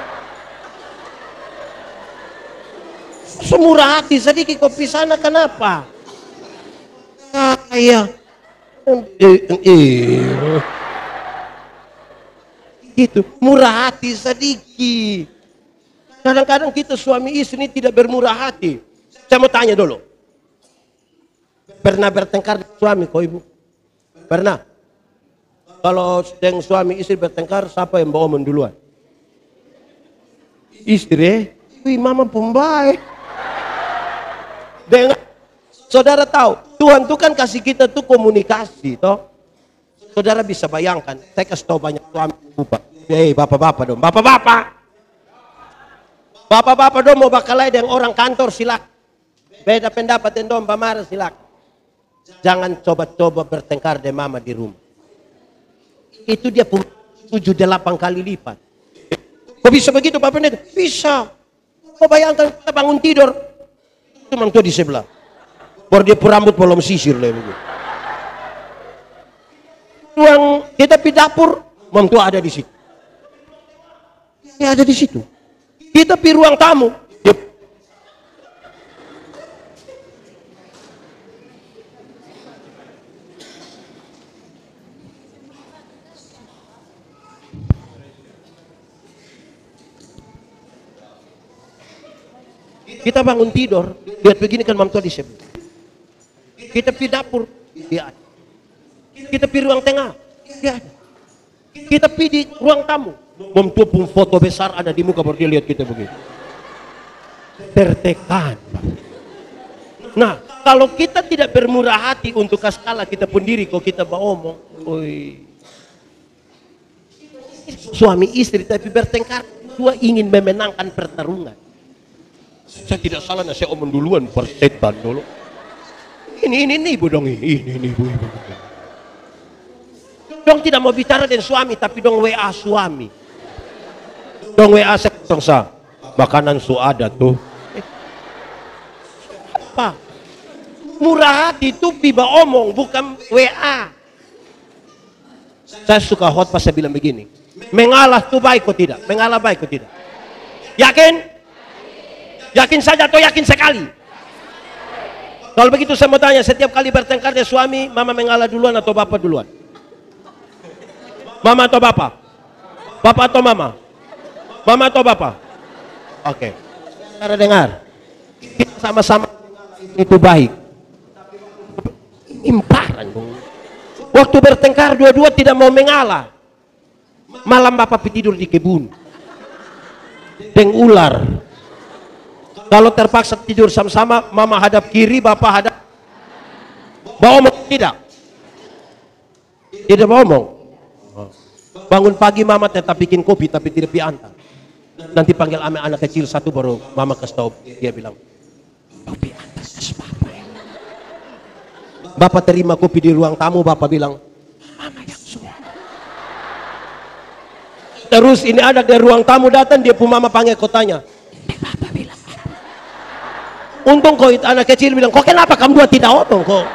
Semurah hati sedikit kopi sana kenapa? Iya. Gitu, murah hati sedikit. Kadang-kadang kita suami istri ini tidak bermurah hati. Saya mau tanya dulu. Pernah bertengkar dengan suami kok ibu? Pernah? Kalau dengan suami istri bertengkar, siapa yang bawa duluan? Istri? Wih, mama pembaik. Dengan saudara tahu, Tuhan tuh kan kasih kita tuh komunikasi, toh. Saudara bisa bayangkan, saya kasih tahu banyak suami lupa. Hei, bapak-bapak dong, bapak-bapak. Bapak-bapak dong mau bakalai dengan orang kantor silakan. Beda pendapat dong, pamar silakan. Jangan coba-coba bertengkar dengan mama di rumah. Itu dia 7-8 kali lipat. Kok bisa begitu Pak Pendeta? Bisa. Kok bayangkan kita bangun tidur, cuma tuh di sebelah. Baru dia rambut belum sisir lah begitu. Ruang kita di dapur, mantu ada di situ. Ya ada di situ. Kita di ruang tamu. Kita bangun tidur, lihat begini kan mamtua di sebelah. Kita di dapur, dia ada. Kita di ruang tengah, dia ada. Kita di ruang tamu, mamtua pun foto besar ada di muka baru dia lihat kita begini. Tertekan. Nah, kalau kita tidak bermurah hati untuk kaskala kita pun diri, kok kita omong, suami istri tapi bertengkar, dua ingin memenangkan pertarungan. Saya tidak salah, saya omong duluan persetan dulu. Ini ibu dong, ini ibu. Dong tidak mau bicara dengan suami, tapi dong WA suami. Dong WA saya, makanan su ada tuh. Apa? Murah hati itu piba omong, bukan WA. Saya suka hot pas saya bilang begini. Mengalah tuh baik kok tidak? Mengalah baik kok tidak? Yakin? Yakin saja atau yakin sekali? Kalau begitu saya mau tanya, setiap kali bertengkar dengan suami, mama mengalah duluan atau bapak duluan? Mama atau bapak? Bapak atau mama? Mama atau bapak? Oke. Cara dengar. Kita sama-sama itu baik. Imparan. Waktu bertengkar dua-dua tidak mau mengalah. Malam bapak tidur di kebun. Dengan ular. Kalau terpaksa tidur sama-sama, mama hadap kiri, bapak hadap. Bawa omong tidak? Tidak bawa omong. Bangun pagi mama tetap bikin kopi tapi tidak diantar. Nanti panggil anak kecil satu baru mama kasih tahu. Dia bilang, kopi atas bapak. Bapak terima kopi di ruang tamu, bapak bilang, mama yang suruh. Terus ini ada di ruang tamu datang, dia pun mama panggil kotanya. Bapak bilang. Untung kok itu anak kecil bilang, kok kenapa kamu dua tidak omong kok?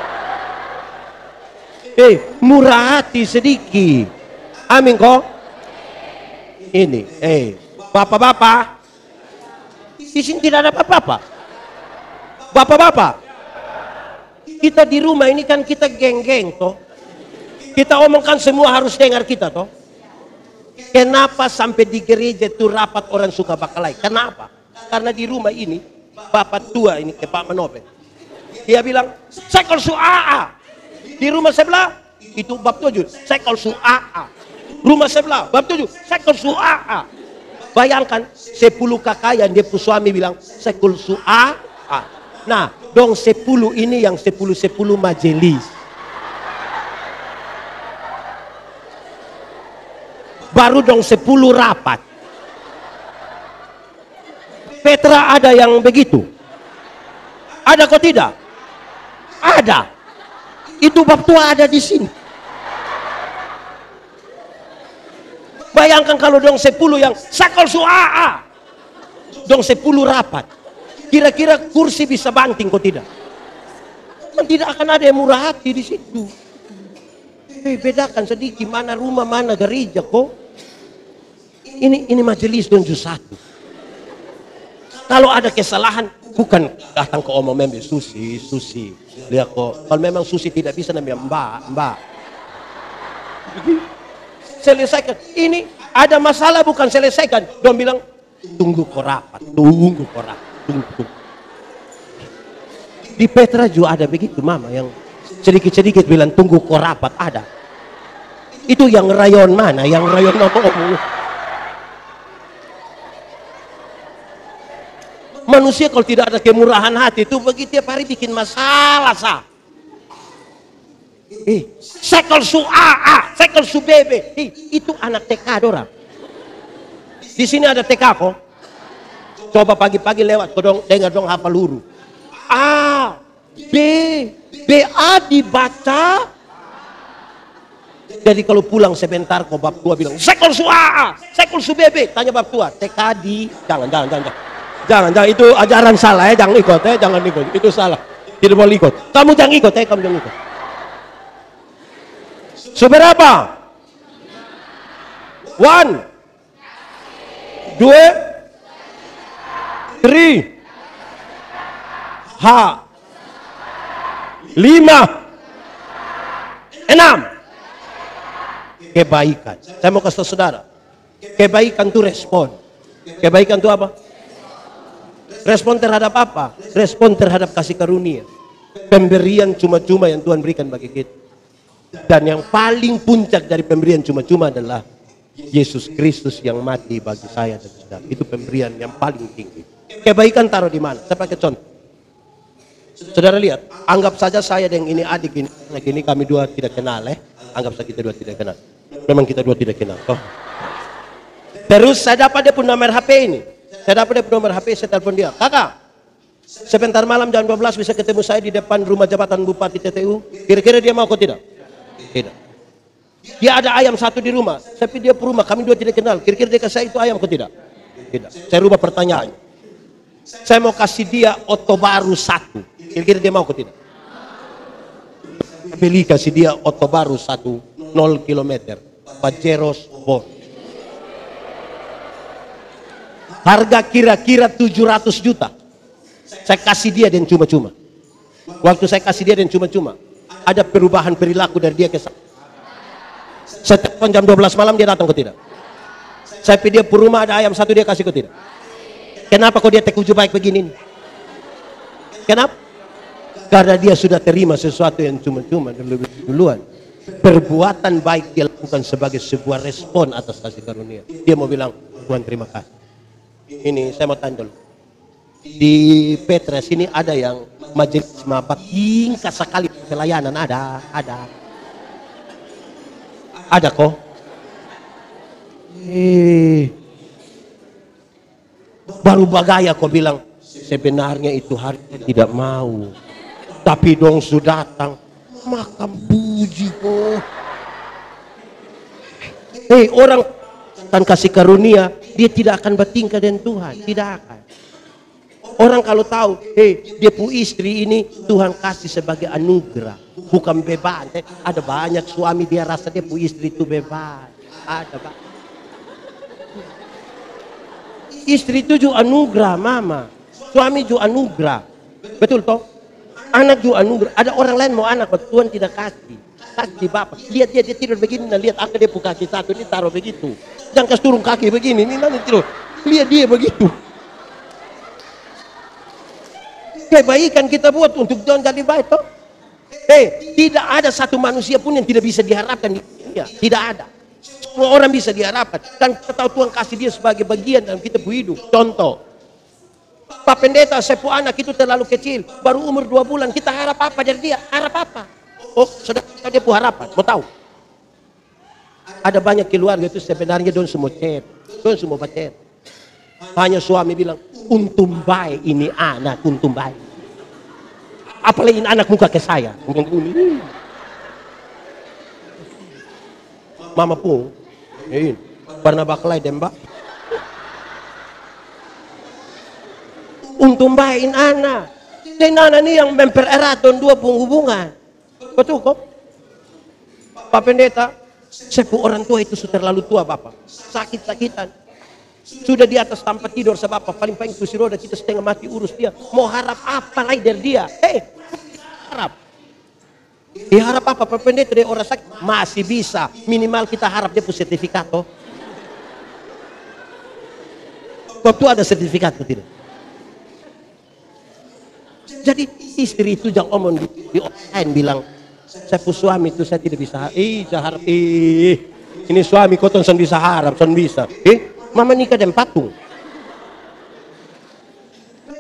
Murah hati sedikit. Amin kok. Ini, bapak-bapak. Di sini tidak ada bapak-bapak. Bapak-bapak. Kita di rumah ini kan kita geng-geng toh. Kita omongkan semua harus dengar kita toh. Kenapa sampai di gereja itu rapat orang suka bakalai? Kenapa? Karena di rumah ini bapak tua ini ke Pak Manobe. Dia bilang, saya kalau su AA. Di rumah sebelah itu bab 7, saya kalau su AA. Rumah sebelah bab 7, saya kalau su AA. Bayangkan 10 kakak yang dia suami bilang, saya kalau su AA. Nah, dong 10 ini yang 10 majelis. baru dong 10 rapat. Petra ada yang begitu? Ada kok tidak? Ada. Itu bab tua ada di sini. Bayangkan kalau dong 10 yang sakol suaa. Dong 10 rapat. Kira-kira kursi bisa banting kok tidak? Kan tidak akan ada yang murah hati di situ. Bedakan sedikit mana rumah mana gereja kok. Ini majelis don satu. Kalau ada kesalahan bukan datang ke omong member Susi. Lihat kok. Kalau memang Susi tidak bisa namanya Mbak. Selesaikan. Ini ada masalah bukan selesaikan. Dong bilang tunggu kok rapat. Tunggu. Di Petra juga ada begitu mama yang sedikit-sedikit bilang tunggu kok rapat ada. Itu yang rayon mana? Yang rayon omong. Manusia kalau tidak ada kemurahan hati itu begitu tiap hari bikin masalah sah. Sekel su AA, sekel su BB. Itu anak TK dorang. Di sini ada TK kok. Coba pagi-pagi lewat kok dong dengar dong hafal huruf. A, B, BA dibaca. Jadi kalau pulang sebentar kok bab tua bilang sekel su AA, sekel su BB. Tanya bab tua, TK di Jangan itu ajaran salah ya, jangan ikut jangan ikut. Itu salah. Tidak boleh ikut. Kamu jangan ikut kamu jangan ikut. Seberapa? 1 2 3 H 5 6 Kebaikan. Saya mau kasih saudara. Kebaikan itu respon. Kebaikan itu apa? Respon terhadap apa? Respon terhadap kasih karunia. Pemberian cuma-cuma yang Tuhan berikan bagi kita. Dan yang paling puncak dari pemberian cuma-cuma adalah Yesus Kristus yang mati bagi saya dan saudara. Itu pemberian yang paling tinggi. Kebaikan taruh di mana? Saya pakai contoh. Saudara lihat, anggap saja saya dan ini adik ini kami dua tidak kenal Anggap saja kita dua tidak kenal. Memang kita dua tidak kenal. Terus saya dapat dia pun nomor HP ini. Saya telepon dia. Kakak, sebentar malam jam 12 bisa ketemu saya di depan rumah jabatan Bupati TTU. Kira-kira dia mau kok tidak? Tidak. Dia ada ayam satu di rumah. Tapi dia perumah, kami dua tidak kenal. Kira-kira dia kasih saya itu ayam kok tidak? Tidak. Saya rubah pertanyaannya. Saya mau kasih dia oto baru 1. Kira-kira dia mau kok tidak? Beli kasih dia oto baru 1 0 km. Pajero Sport. Harga kira-kira 700 juta. Saya kasih dia dan cuma-cuma. Waktu saya kasih dia dan cuma-cuma, ada perubahan perilaku dari dia ke saya. Saya telepon jam 12 malam dia datang ke tidak. Saya pergi dia ke rumah ada ayam satu dia kasih ke tidak. Kenapa kok dia tekuju baik begini? Kenapa? Karena dia sudah terima sesuatu yang cuma-cuma dan lebih duluan. Perbuatan baik dia lakukan sebagai sebuah respon atas kasih karunia. Dia mau bilang, Tuhan terima kasih. Ini saya mau tanya dulu. Di Petra sini ada yang majelis maaf tingkat sekali pelayanan ada kok. Baru bagaya kok bilang sebenarnya itu hari tidak mau, tapi dong sudah datang makam puji kok. Orang akan kasih karunia, dia tidak akan bertingkah dengan Tuhan, tidak akan. Orang kalau tahu, dia pu istri ini Tuhan kasih sebagai anugerah, bukan beban. Ada banyak suami dia rasa dia pu istri itu beban. Ada pak. Istri itu juga anugerah mama, suami juga anugerah, betul toh? Anak juga anugerah. Ada orang lain mau anak, Tuhan tidak kasih. Kasih bapak. Lihat dia tidur begini, nah lihat aku dia pu kaki satu ini taruh begitu. Jangan kasih turun kaki begini, ini nanti tidur. Lihat dia begitu. Kebaikan kita buat untuk Tuhan jadi baik toh. Tidak ada satu manusia pun yang tidak bisa diharapkan di dunia. Tidak ada. Semua orang bisa diharapkan. Dan kita tahu Tuhan kasih dia sebagai bagian dalam kita hidup. Contoh. Pak Pendeta, sepu anak itu terlalu kecil. Baru umur 2 bulan. Kita harap apa dari dia? Harap apa? Oh, saudara dia pu harapan. Mau tahu? ada banyak keluarga itu sebenarnya don semua chat, don semua bacet. Hanya suami bilang, untung baik ini anak, untung baik. Apalagi ini anak muka ke saya. Mama pun, pernah baklai dembak. Untung baik ini anak. Dan anak ini yang mempererat don dua penghubungan. Betul kok? Pak Pendeta, sepuh orang tua itu sudah terlalu tua Bapak. Sakit-sakitan. Sudah di atas tanpa tidur sebab apa? Paling-paling kursi roda kita setengah mati urus dia. Mau harap apa lagi dari dia? Harap. Harap apa? Pak Pendeta dari orang sakit masih bisa. Minimal kita harap dia punya sertifikat toh. Waktu ada sertifikat atau tidak? Jadi istri itu jangan omong di online bilang, saya pun suami itu saya tidak bisa. Saya harap. Ini suami kau tuh bisa harap, bisa. Mama nikah dan patung.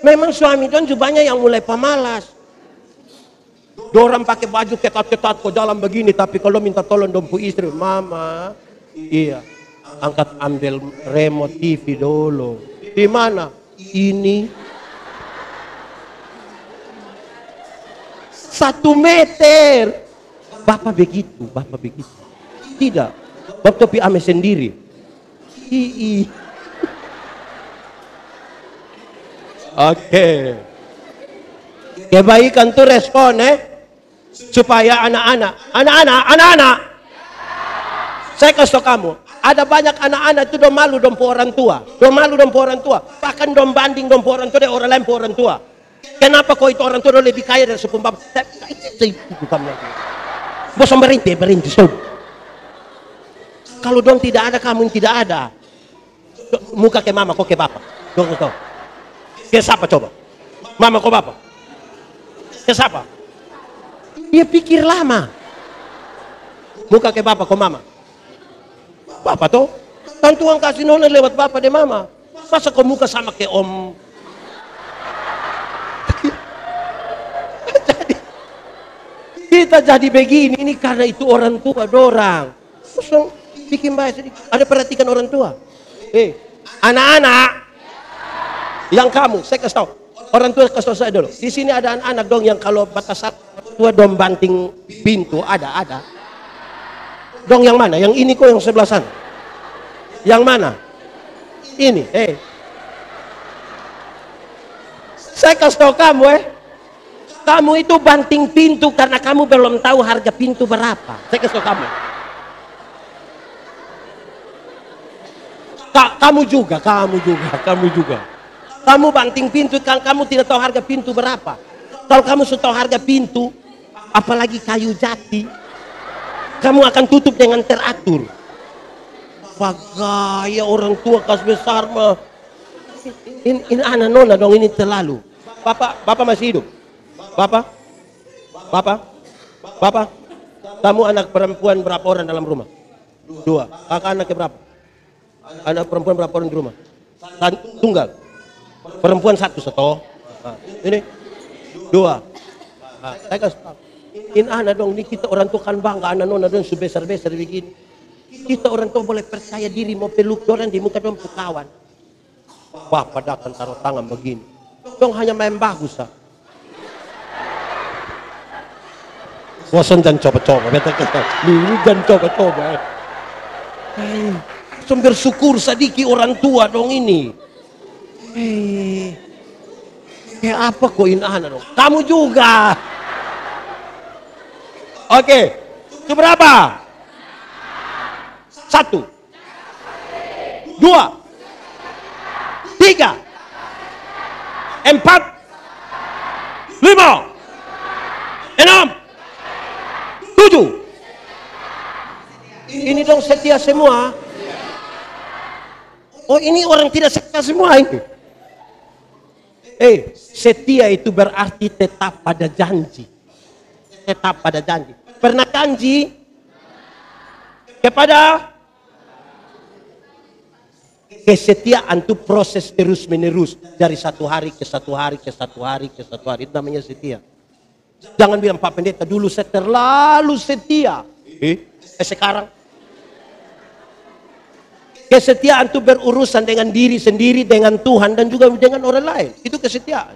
Memang suami don juga banyak yang mulai pemalas. Dorang pakai baju ketat-ketat kau jalan begini, tapi kalau minta tolong dompu istri, mama, iya, ambil remote TV dulu. Di mana? Ini. 1 meter. Bapak begitu. Tidak. Bapak topi ame sendiri. Oke. Kebaikan tuh respon supaya anak-anak. Saya kasih tau kamu, ada banyak anak-anak itu dong malu dong orang tua. Bahkan dong banding dong orang tua dengan orang lain orang tua. Kenapa kau itu orang tua lebih kaya dari sepuluh bapak? Itu kamu lagi. Bos berhenti. Kalau dong tidak ada, kamu tidak ada. Muka ke mama, kau ke bapak. Dong tahu. Ke siapa coba? Mama kau bapak. Ke siapa? Dia pikir lama. Muka ke bapak, kau mama. Bapak toh. Tuhan kasih nona lewat bapak dan mama. Masa kau muka sama ke om? Kita jadi begini ini karena itu orang tua dorang. Terus bikin baik sedikit. Ada perhatikan orang tua. Anak-anak yang kamu, saya kasih tahu. Orang tua kasih tahu saya dulu. Di sini ada anak-anak dong yang kalau batasan tua dong banting pintu ada. Dong yang mana? Yang ini kok yang sebelah sana. Yang mana? Ini. Saya kasih tahu kamu kamu itu banting pintu karena kamu belum tahu harga pintu berapa. Saya kasih tahu kamu. Kamu juga. Kamu banting pintu kan kamu tidak tahu harga pintu berapa. Kalau kamu sudah tahu harga pintu, apalagi kayu jati, kamu akan tutup dengan teratur. Pagaya orang tua kas besar mah. Ini anak nona dong, ini terlalu. Bapak masih hidup. Bapak, kamu anak perempuan berapa orang dalam rumah? 2. Kakak anaknya berapa? Anak perempuan berapa orang di rumah? Tunggal. Perempuan 1 setoh. Ini 2. Saya kasih tahu. Ini anak dong, ini kita orang tua kan bangga anak nona dong sebesar-besar begini. Kita orang tua boleh percaya diri mau peluk orang di muka dong kawan. Bapak datang taruh tangan begini. Dong hanya main bagus Bosan dan coba-coba, jangan coba-coba. Bersyukur sedikit orang tua dong ini. Kayak apa kok ini anak dong? Kamu juga. Oke, itu berapa? 1, 2, 3, 4, 5, 6, 7. Ini dong setia semua. Oh ini orang tidak setia semua ini. Setia itu berarti tetap pada janji. Pernah janji kepada kesetiaan itu proses terus menerus dari satu hari ke satu hari. Itu namanya setia. Jangan bilang Pak Pendeta dulu saya terlalu setia. Sekarang Kesetiaan itu berurusan dengan diri sendiri, dengan Tuhan, dan juga dengan orang lain. Itu kesetiaan.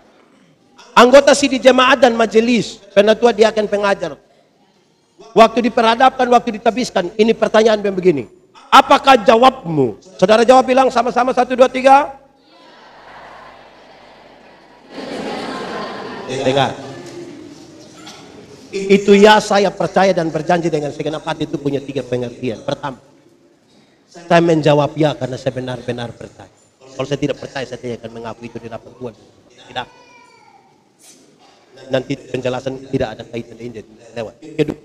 Anggota sidi jemaat dan majelis, penatua dia akan pengajar. Waktu diperhadapkan, waktu ditabiskan, ini pertanyaan yang begini. Apakah jawabmu? Saudara jawab, bilang sama-sama 1, 2, 3. Dengar. Itu ya saya percaya dan berjanji dengan segenap hati itu punya 3 pengertian. Pertama, saya menjawab ya karena saya benar-benar percaya. Kalau saya tidak percaya, saya tidak akan mengaku itu di hadapan Tuhan. Tidak. Nanti penjelasan tidak ada kaitan ini lewat. Kedua,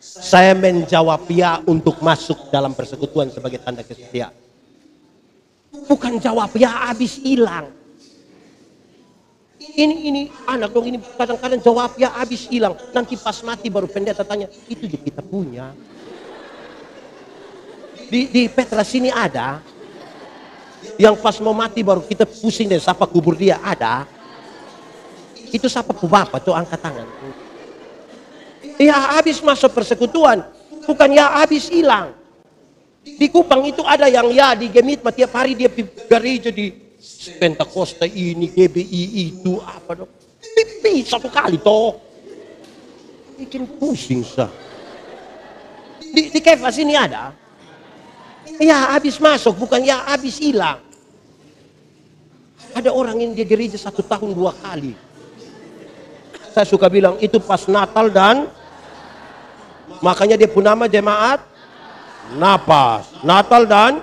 saya menjawab ya untuk masuk dalam persekutuan sebagai tanda kesetiaan. Bukan jawab ya habis hilang. Ini anak dong, ini kadang-kadang jawab ya habis hilang. Nanti pas mati baru pendeta tanya, itu juga kita punya. Di Petra sini ada. Yang pas mau mati baru kita pusing deh, siapa kubur dia, ada. Itu siapa ku bapak, tuh angkat tangan. Ya habis masuk persekutuan, bukan ya habis hilang. Di Kupang itu ada yang ya di Gemit, tiap hari dia gereja di Pentakosta ini, GBI itu apa dong? Pipi 1 kali toh. Bikin pusing sah. Di Kefas ini ada. Ya habis masuk, bukan ya habis hilang. Ada orang yang di gereja 1 tahun 2 kali. Saya suka bilang itu pas Natal dan makanya dia pun nama jemaat Napas. Natal dan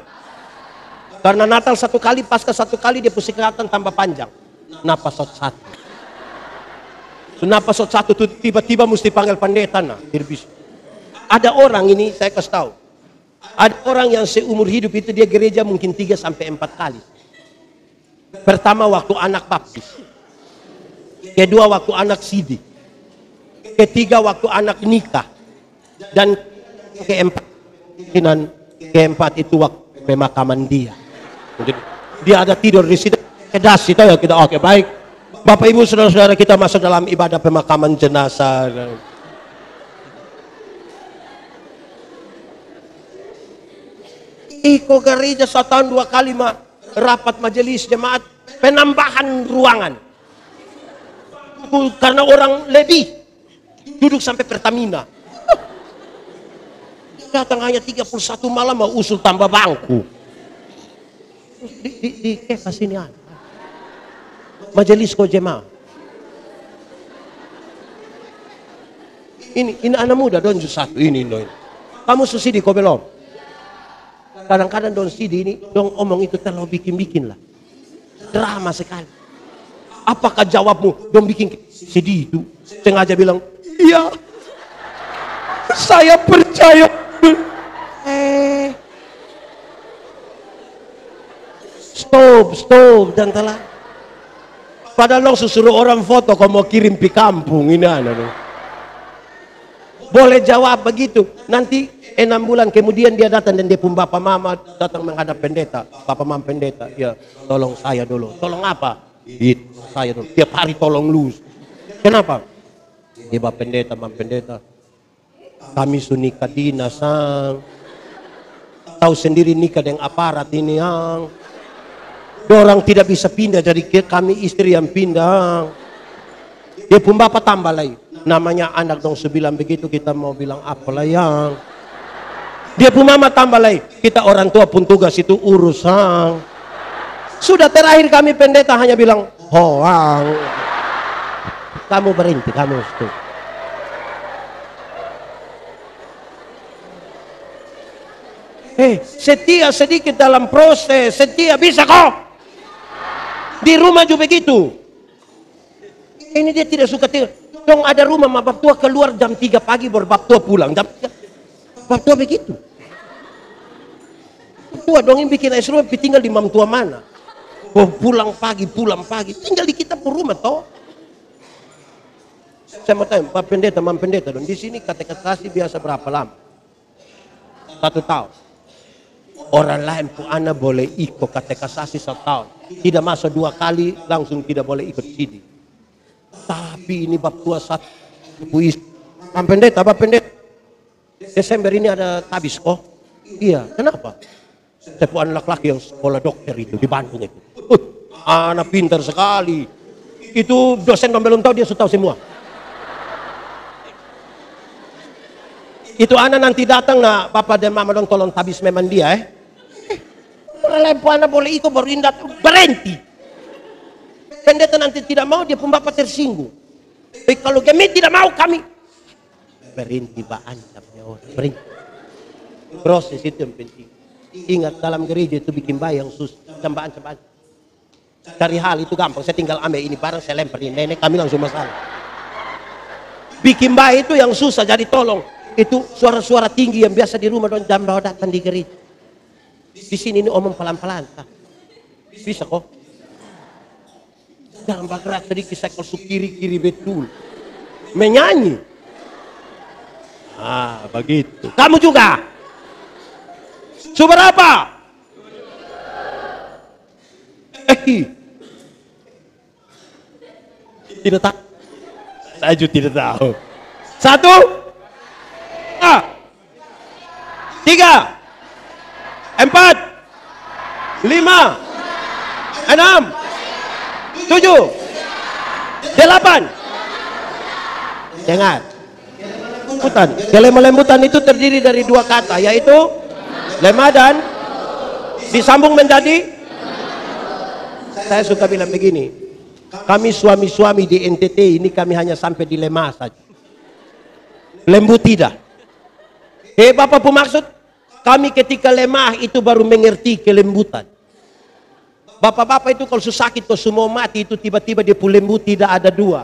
karena Natal 1 kali, Paskah 1 kali, dia pusing kelihatan tambah panjang. Napas 1. So, napas 1 tuh tiba-tiba mesti panggil pendeta nah. Ada orang ini saya kasih tahu. Ada orang yang seumur hidup itu dia gereja mungkin 3 sampai 4 kali. Pertama waktu anak baptis. Kedua waktu anak sidi. Ketiga waktu anak nikah. Dan keempat itu waktu pemakaman dia. Dia ada tidur di situ. Kedas itu ya kita oke baik. Bapak Ibu saudara-saudara kita masuk dalam ibadah pemakaman jenazah. Iko gereja 1 tahun 2 kali rapat majelis jemaat penambahan ruangan. Karena orang lebih duduk sampai Pertamina. Datang hanya 31 malam mau usul tambah bangku. Di Kefas ini ada. Majelis ko jemaah. Ini anak muda don satu ini don. Kamu susidi ko belum? Kadang-kadang don sidi ini dong omong itu terlalu bikin-bikin lah. Drama sekali. Apakah jawabmu dong bikin sedih itu? Sengaja bilang, iya. Saya percaya. Stop dan telah. Padahal lo suruh orang foto kau mau kirim di kampung ini boleh jawab begitu. Nanti 6 bulan kemudian dia datang dan dia pun bapak mama datang menghadap pendeta. Bapak mama pendeta, ya tolong saya dulu. Tolong apa? Itu saya dulu. Tiap hari tolong lu. Kenapa? Dia bapak pendeta, mama pendeta. Kami sunika dinas sang. Tahu sendiri nikah dengan aparat ini yang. Orang tidak bisa pindah jadi kami istri yang pindah. Dia pun bapak tambah lagi. Namanya anak dong 9 begitu kita mau bilang apalah yang. Dia pun mama tambah lagi. Kita orang tua pun tugas itu urusan. Sudah terakhir kami pendeta hanya bilang hoang. Kamu berhenti, kamu stop. Setia sedikit dalam proses, setia bisa kok. Di rumah juga begitu. Ini dia tidak suka tidur. Dong ada rumah bab tua keluar jam 3 pagi baru bab tua pulang. Jam 3. Bab tua begitu. Tua dong yang bikin es rumah tinggal di mam tua mana? Oh, pulang pagi. Tinggal di kita pun rumah toh. Saya mau tanya, Pak Pendeta, Mam Pendeta dong. Di sini katekisasi biasa berapa lama? 1 tahun. Orang lain pun anak boleh ikut katekisasi 1 tahun. Tidak masuk 2 kali langsung tidak boleh ikut sini. Tapi ini bab tua 1. Mam Pendeta, Desember ini ada tabis kok. Iya, kenapa? Sepuan laki-laki yang sekolah dokter itu di Bandung itu. Anak pintar sekali. Itu dosen belum tahu, dia sudah tahu semua. Itu anak nanti datang, nah papa dan mama dong tolong tabis memang dia Lepo anak boleh ikut baru indat berhenti. Pendeta nanti tidak mau, dia pun bapak tersinggung. Kalau kami tidak mau, kami berhenti ancamnya orang. Berhenti. Proses itu yang penting. Ingat dalam gereja itu bikin bayang susah. Cambaan. Cari hal itu gampang. Saya tinggal ambil ini barang, saya lempar ini. Nenek kami langsung masalah. Bikin bayi itu yang susah, jadi tolong. Itu suara-suara tinggi yang biasa di rumah dong jam bawa datang di gereja. Di sini ini omong pelan-pelan. Bisa kok. Jangan bergerak sedikit, saya kalau kiri betul. Menyanyi. Begitu. Kamu juga. Seberapa? Tidak tahu. Saya juga tidak tahu. 1, 3, 4, 5, 6, 7, 8. Dengar. Kelemah-lembutan itu terdiri dari 2 kata, yaitu lemah dan disambung menjadi. Saya suka bilang begini, kami suami-suami di NTT ini kami hanya sampai di lemah saja. Lembut tidak. Bapak pun maksud, kami ketika lemah itu baru mengerti kelembutan. Bapak-bapak itu kalau sakit, kalau semua mati itu tiba-tiba dia pun lembut, tidak ada 2.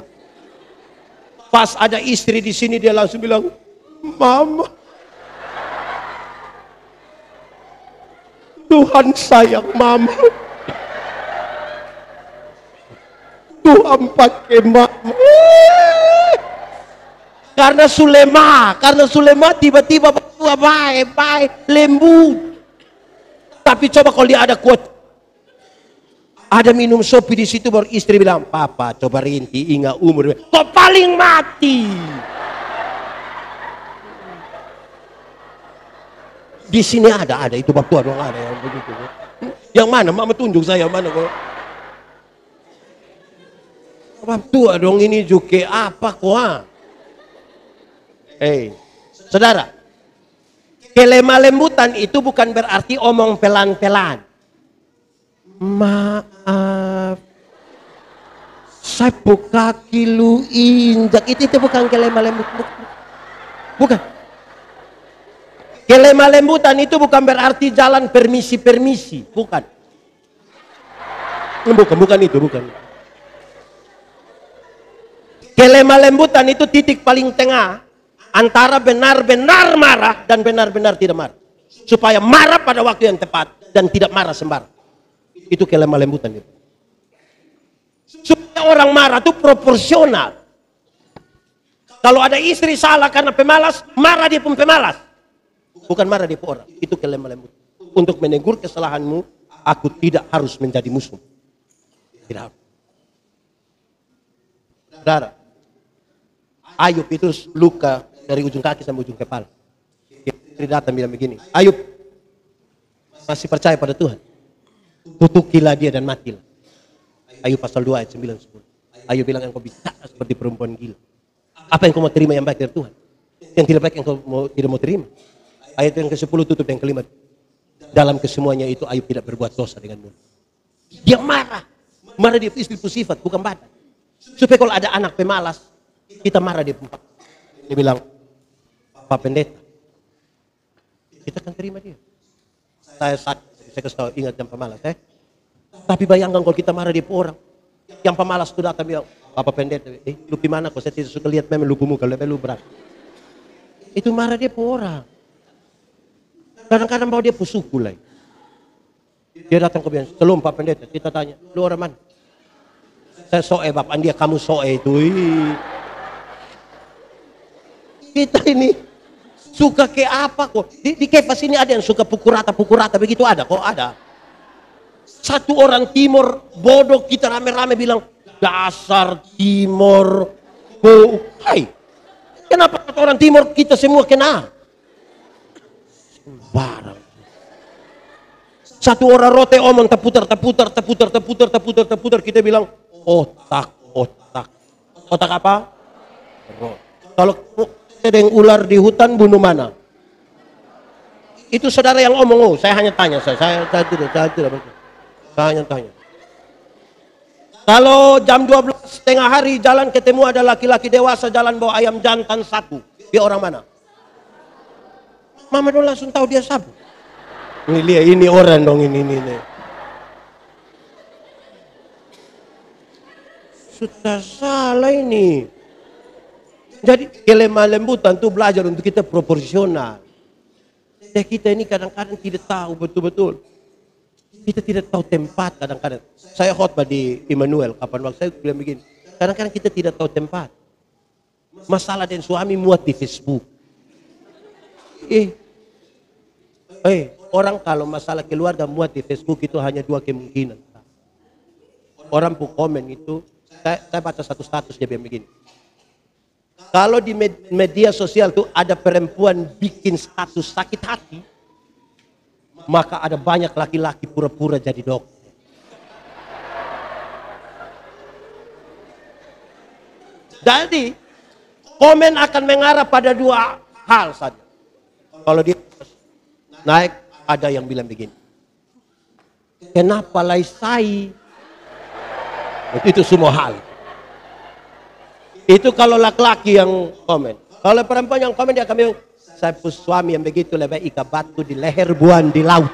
Pas ada istri di sini dia langsung bilang, Mama, Tuhan sayang Mama. Tuhan pakai Mama. Karena Sulema tiba-tiba baik, lembut. Tapi coba kalau dia ada kuat, ada minum sopi di situ, baru istri bilang, Papa coba rinti, ingat umur, kok paling mati. Di sini ada itu bab tua dong, ada yang begitu. Yang mana? Mama tunjuk saya mana kok? Bab tua dong ini juga apa kok? Saudara, kelemah lembutan itu bukan berarti omong pelan-pelan. Maaf, sapu kaki lu injak, itu bukan kelemah lembut. Bukan. Kelemah lembutan itu bukan berarti jalan permisi. Bukan itu. Kelemah lembutan itu titik paling tengah antara benar-benar marah dan benar-benar tidak marah. Supaya marah pada waktu yang tepat dan tidak marah sembarang. Itu kelemah lembutan itu. Supaya orang marah itu proporsional. Kalau ada istri salah karena pemalas, marah dia pun pemalas. Bukan marah dia pun orang. Itu kelemah lembut. Untuk menegur kesalahanmu, aku tidak harus menjadi musuh. Tidak harus. Saudara, Ayub itu luka dari ujung kaki sampai ujung kepala. Istri datang bilang begini, Ayub, masih percaya pada Tuhan? Kutukilah dia dan matilah. Ayub pasal 2 ayat 9-10. Ayub bilang, engkau bicara seperti perempuan gila. Apa yang kau mau terima yang baik dari Tuhan? Yang tidak baik yang kau tidak mau terima. Ayat yang ke-10 tutup yang kelima. Dalam kesemuanya itu Ayub tidak berbuat dosa dengan mulut. Dia marah. Marah dia istri sifat, bukan badan. Supaya kalau ada anak pemalas, kita marah dia. Dia bilang, Pak Pendeta, kita akan terima dia. Saya kasih tahu, ingat yang pemalas. Tapi bayangkan kalau kita marah dia orang. Yang pemalas itu datang bilang, Bapak Pendeta, lu gimana kok? Saya tidak suka lihat memang lu muka, lu berat. Itu marah dia orang. Kadang-kadang bawa dia pusuku lagi. Dia datang ke bilang, selum Pak Pendeta, kita tanya, lu orang mana? Saya soe Bapak, dia kamu soe itu. Kita ini suka ke apa kok? Di Kefas ini ada yang suka pukul rata begitu ada kok, ada. Satu orang Timor bodoh, kita rame-rame bilang, dasar Timor. Hai, kenapa orang Timor kita semua kena? Sembarang. Satu orang rote omong terputar. Kita bilang otak. Otak apa? Rote. Kalau ada yang ular di hutan bunuh mana? Itu saudara yang omong. Oh, saya hanya tanya. Saya tidak. Saya hanya tanya. Kalau jam 12 tengah hari jalan ketemu ada laki-laki dewasa jalan bawa ayam jantan satu. Dia orang mana? Mama dong langsung tahu dia sabu. Ini lihat, ini orang dong ini. Sudah salah ini. Jadi kelemah lembutan itu belajar untuk kita proporsional. Ya kita ini kadang-kadang tidak tahu betul-betul. Kita tidak tahu tempat kadang-kadang. Saya khotbah di Immanuel kapan waktu saya bilang begini. Kadang-kadang kita tidak tahu tempat. Masalah dan suami muat di Facebook. Orang kalau masalah keluarga muat di Facebook itu hanya dua kemungkinan. Orang pun komen itu, saya baca satu status dia bilang begini. Kalau di media sosial tuh ada perempuan bikin status sakit hati, maka ada banyak laki-laki pura-pura jadi dokter. Jadi komen akan mengarah pada dua hal saja. Kalau dia naik, ada yang bilang begini. Kenapa laisai? Itu semua hal. Itu kalau laki-laki yang komen. Kalau perempuan yang komen dia akan bilang, saya pun suami yang begitu lebih ikat batu di leher buan di laut.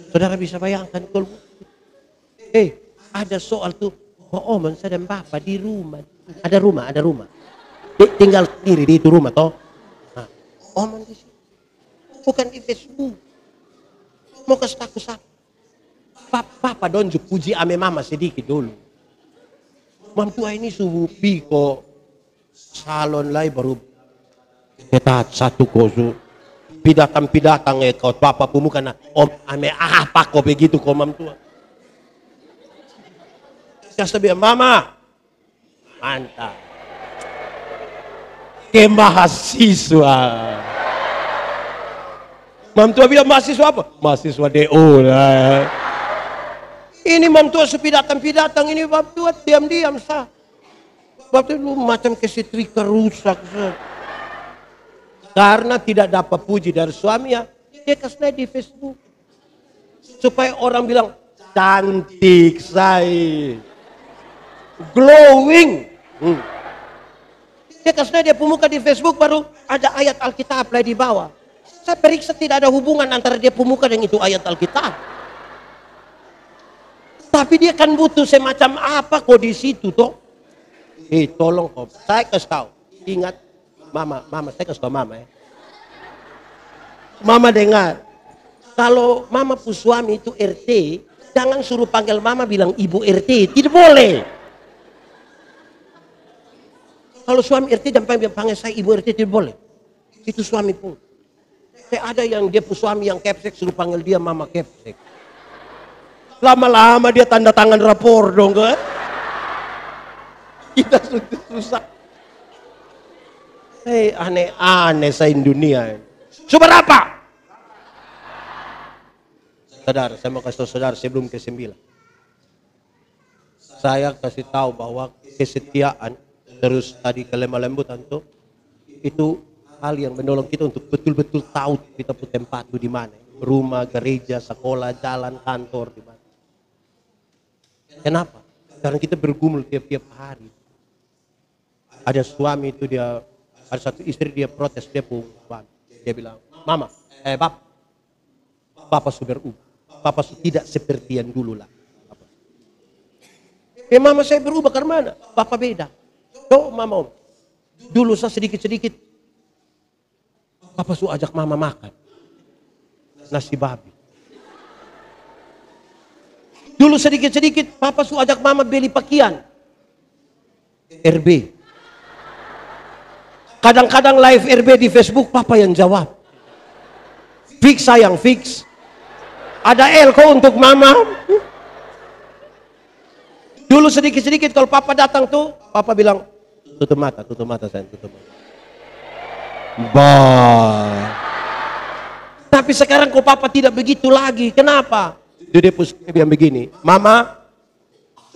Saudara bisa bayangkan kalau ada soal tuh, oman saya dan bapak di rumah. Ada rumah. Tinggal sendiri di itu rumah toh. Nah, oman di situ. Bukan di Facebook. Mau kasih takut apa? Papa donjuk puji ame mama sedikit dulu. Mam tua ini suhu piko salon lai baru ketat satu kosu. Pidatang kau papa pemuka na om ame apa kau begitu kau mam tua. Saya bilang mama mantap. Ke mahasiswa. Mam tua bilang mahasiswa apa? Mahasiswa DO lah. Ini mam tua sepidatang ini mam tua diam-diam sah. Bab itu lu macam kesetrika rusak sah. Karena tidak dapat puji dari suami ya, dia kasih di Facebook. Supaya orang bilang cantik say. Glowing. Dia kasih dia pemuka di Facebook baru ada ayat Alkitab lah di bawah. Saya periksa tidak ada hubungan antara dia pemuka dengan itu ayat Alkitab. Tapi dia kan butuh semacam apa kok di situ toh? Tolong kok, saya kasih tahu. Ingat, mama, saya kasih tahu mama ya. Mama dengar, kalau mama pu suami itu RT, jangan suruh panggil mama bilang ibu RT, tidak boleh. Kalau suami RT jangan panggil saya ibu RT, tidak boleh. Itu suami pun. Ada yang dia pu suami yang kepsek suruh panggil dia mama kepsek. Lama-lama dia tanda tangan rapor dong kan? Kita susah. Aneh-aneh saya dunia. Seberapa? Saudara, saya mau kasih tahu saudara sebelum ke-9. Saya kasih tahu bahwa kesetiaan terus tadi kelemah lembutan itu hal yang menolong kita untuk betul-betul tahu kita punya tempat itu di mana. Rumah, gereja, sekolah, jalan, kantor di mana. Kenapa? Karena kita bergumul tiap-tiap hari. Ada suami itu dia, ada satu istri dia protes dia pun suami. Dia bilang, mama, Bapak sudah berubah. Bapak tidak seperti yang dulu lah. Mama saya berubah karena mana? Bapak beda. Oh mama om, dulu saya sedikit-sedikit. Bapak suruh ajak mama makan. Nasi babi. Dulu sedikit-sedikit, Papa suruh ajak mama beli pakaian. RB. Kadang-kadang live RB di Facebook, Papa yang jawab. Fix sayang, fix. Ada elko untuk mama. Dulu sedikit-sedikit kalau Papa datang tuh, Papa bilang, tutup mata sayang, tutup mata. Bah. Tapi Tapi sekarang kok papa tidak begitu lagi. Kenapa? Dia bilang begini, mama,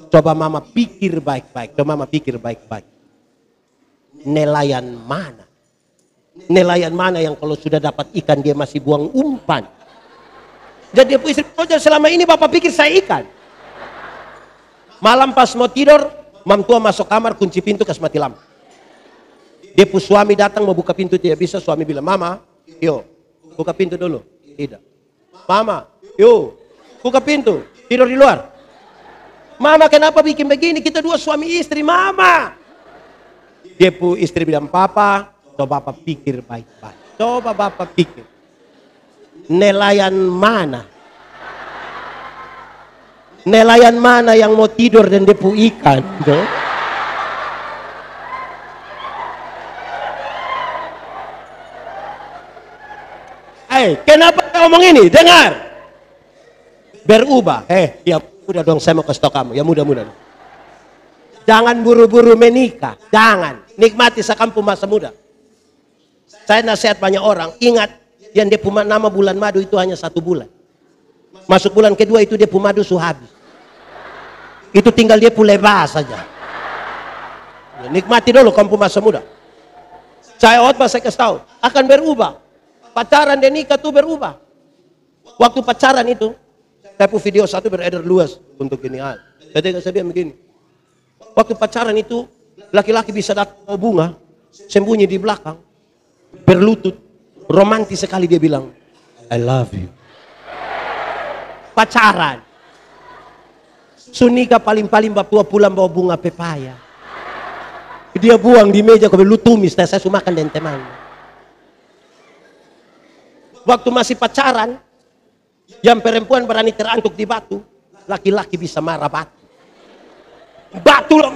coba mama pikir baik-baik. Coba mama pikir baik-baik. Nelayan mana? Nelayan mana yang kalau sudah dapat ikan dia masih buang umpan? Jadi dia istri, oh selama ini bapak pikir saya ikan. Malam pas mau tidur, mam tua masuk kamar, kunci pintu, kasih mati lampu. Dia pun suami datang mau buka pintu, tidak bisa. Suami bilang, mama, yo, buka pintu dulu. Tidak. Mama, yo, buka pintu, tidur di luar. Mama, kenapa bikin begini? Kita dua suami istri, mama. Dia pun istri bilang, papa, coba bapak pikir baik-baik. Coba bapak pikir. Nelayan mana? Nelayan mana yang mau tidur dan depu ikan? Kenapa kau ngomong ini? Dengar. Berubah. Ya udah dong, saya mau kasih tau kamu. Ya mudah-mudahan. Jangan buru-buru menikah. Jangan. Nikmati sekampung masa muda. Saya nasihat banyak orang. Ingat, yang dia punya nama bulan madu itu hanya 1 bulan. Masuk bulan kedua itu dia punya madu sudah habis. Itu tinggal dia punya lepas saja. Ya, nikmati dulu kampung masa muda. Saya saya kasih tahu. Akan berubah. Pacaran dan nikah itu berubah. Waktu pacaran itu, saya punya video satu beredar luas untuk ini. Jadi saya bilang begini. Waktu pacaran itu, laki-laki bisa datang bawa bunga, sembunyi di belakang, berlutut, romantis sekali dia bilang, I love you. Pacaran. Sunika paling-paling bapak tua pulang bawa bunga pepaya. Dia buang di meja, kalau lu tumis, saya sudah makan dan teman. Waktu masih pacaran, yang perempuan berani terantuk di batu, laki-laki bisa marah batu. Batu loh,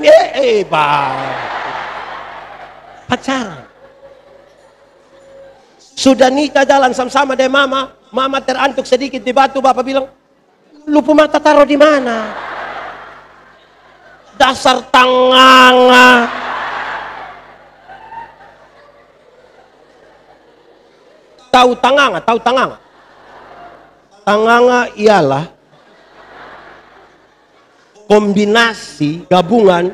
pacaran. Sudah nikah jalan sama-sama deh mama. Mama terantuk sedikit di batu, bapak bilang, lupa mata taruh di mana? Dasar tanganga. Tahu tanganga, tahu tanganga? Tanganga ialah kombinasi gabungan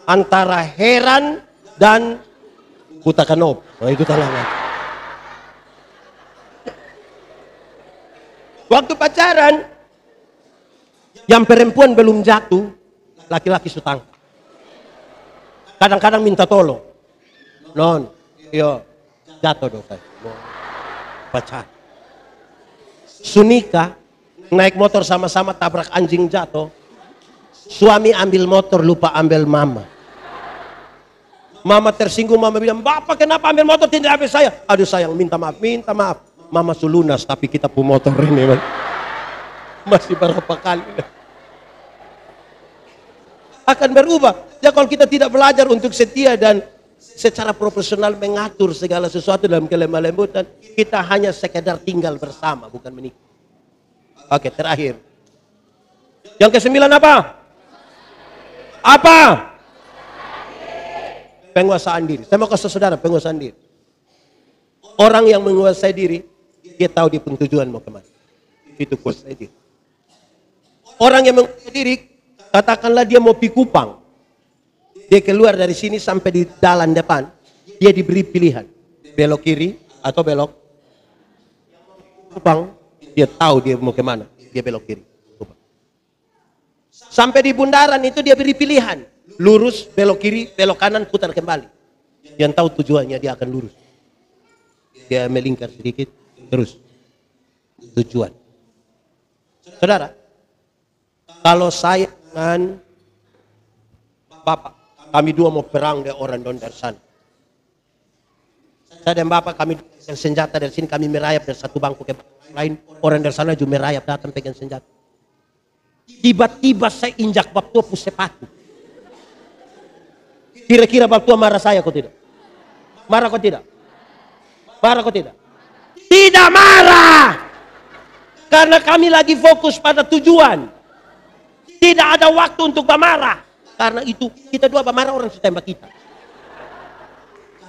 antara heran dan kutakanop. Oh, itu tanganga. Waktu pacaran, yang perempuan belum jatuh, laki-laki sutang. Kadang-kadang minta tolong. Non, yo, jatuh dong saya. Pacar. Sunika, naik motor sama-sama tabrak anjing jatuh. Suami ambil motor lupa ambil mama. Mama tersinggung, mama bilang, bapak kenapa ambil motor tidak ambil saya? Aduh sayang, minta maaf, minta maaf. Mama sulunas tapi kita punya motor ini. Masih berapa kali. Akan berubah. Ya kalau kita tidak belajar untuk setia dan secara profesional mengatur segala sesuatu dalam kelemah lembutan, kita hanya sekedar tinggal bersama, bukan menikah. Oke, terakhir. Yang ke-9 apa? Apa? Penguasaan diri. Saya mau kasih saudara penguasaan diri. Orang yang menguasai diri, dia tahu dia punya tujuan mau kemana. Itu kuasai diri. Orang yang menguasai diri, katakanlah dia mau pi Kupang. Dia keluar dari sini sampai di jalan depan, dia diberi pilihan. Belok kiri atau belok Kupang, dia tahu dia mau kemana. Dia belok kiri. Kupang. Sampai di bundaran itu dia beri pilihan. Lurus, belok kiri, belok kanan, putar kembali. Yang tahu tujuannya dia akan lurus. Dia melingkar sedikit, terus. Tujuan. Saudara, kalau saya dengan Bapak, kami dua mau perang dengan orang dari sana. Saya dan Bapak kami pegang senjata dari sini, kami merayap dari satu bangku ke lain. Orang dari sana juga merayap datang pegang senjata. Tiba-tiba saya injak Bapak tua sepatu. Kira-kira Bapak tua marah saya kok tidak? Marah kok tidak? Marah kok tidak? Tidak marah! Karena kami lagi fokus pada tujuan. Tidak ada waktu untuk marah. Karena itu kita dua marah orang sudah tembak kita.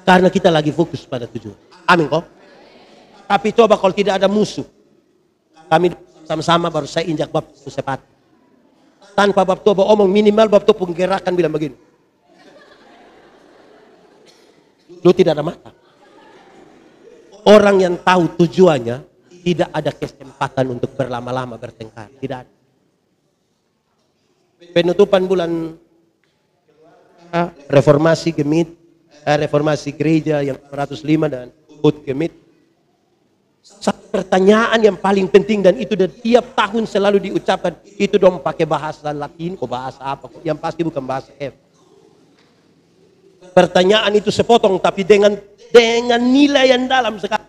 Karena kita lagi fokus pada tujuan. Amin kok. Tapi coba kalau tidak ada musuh, kami sama-sama baru saya injak bab sepatu. Tanpa bab tua omong minimal bab tua penggerakan bilang begini. Lu tidak ada mata. Orang yang tahu tujuannya tidak ada kesempatan untuk berlama-lama bertengkar. Tidak ada. Penutupan bulan reformasi Gemit, reformasi gereja yang 105 dan Hut Gemit. Satu pertanyaan yang paling penting dan itu dan tiap tahun selalu diucapkan, itu dong pakai bahasa Latin, kok bahasa apa, yang pasti bukan bahasa F. Pertanyaan itu sepotong tapi dengan nilai yang dalam sekali.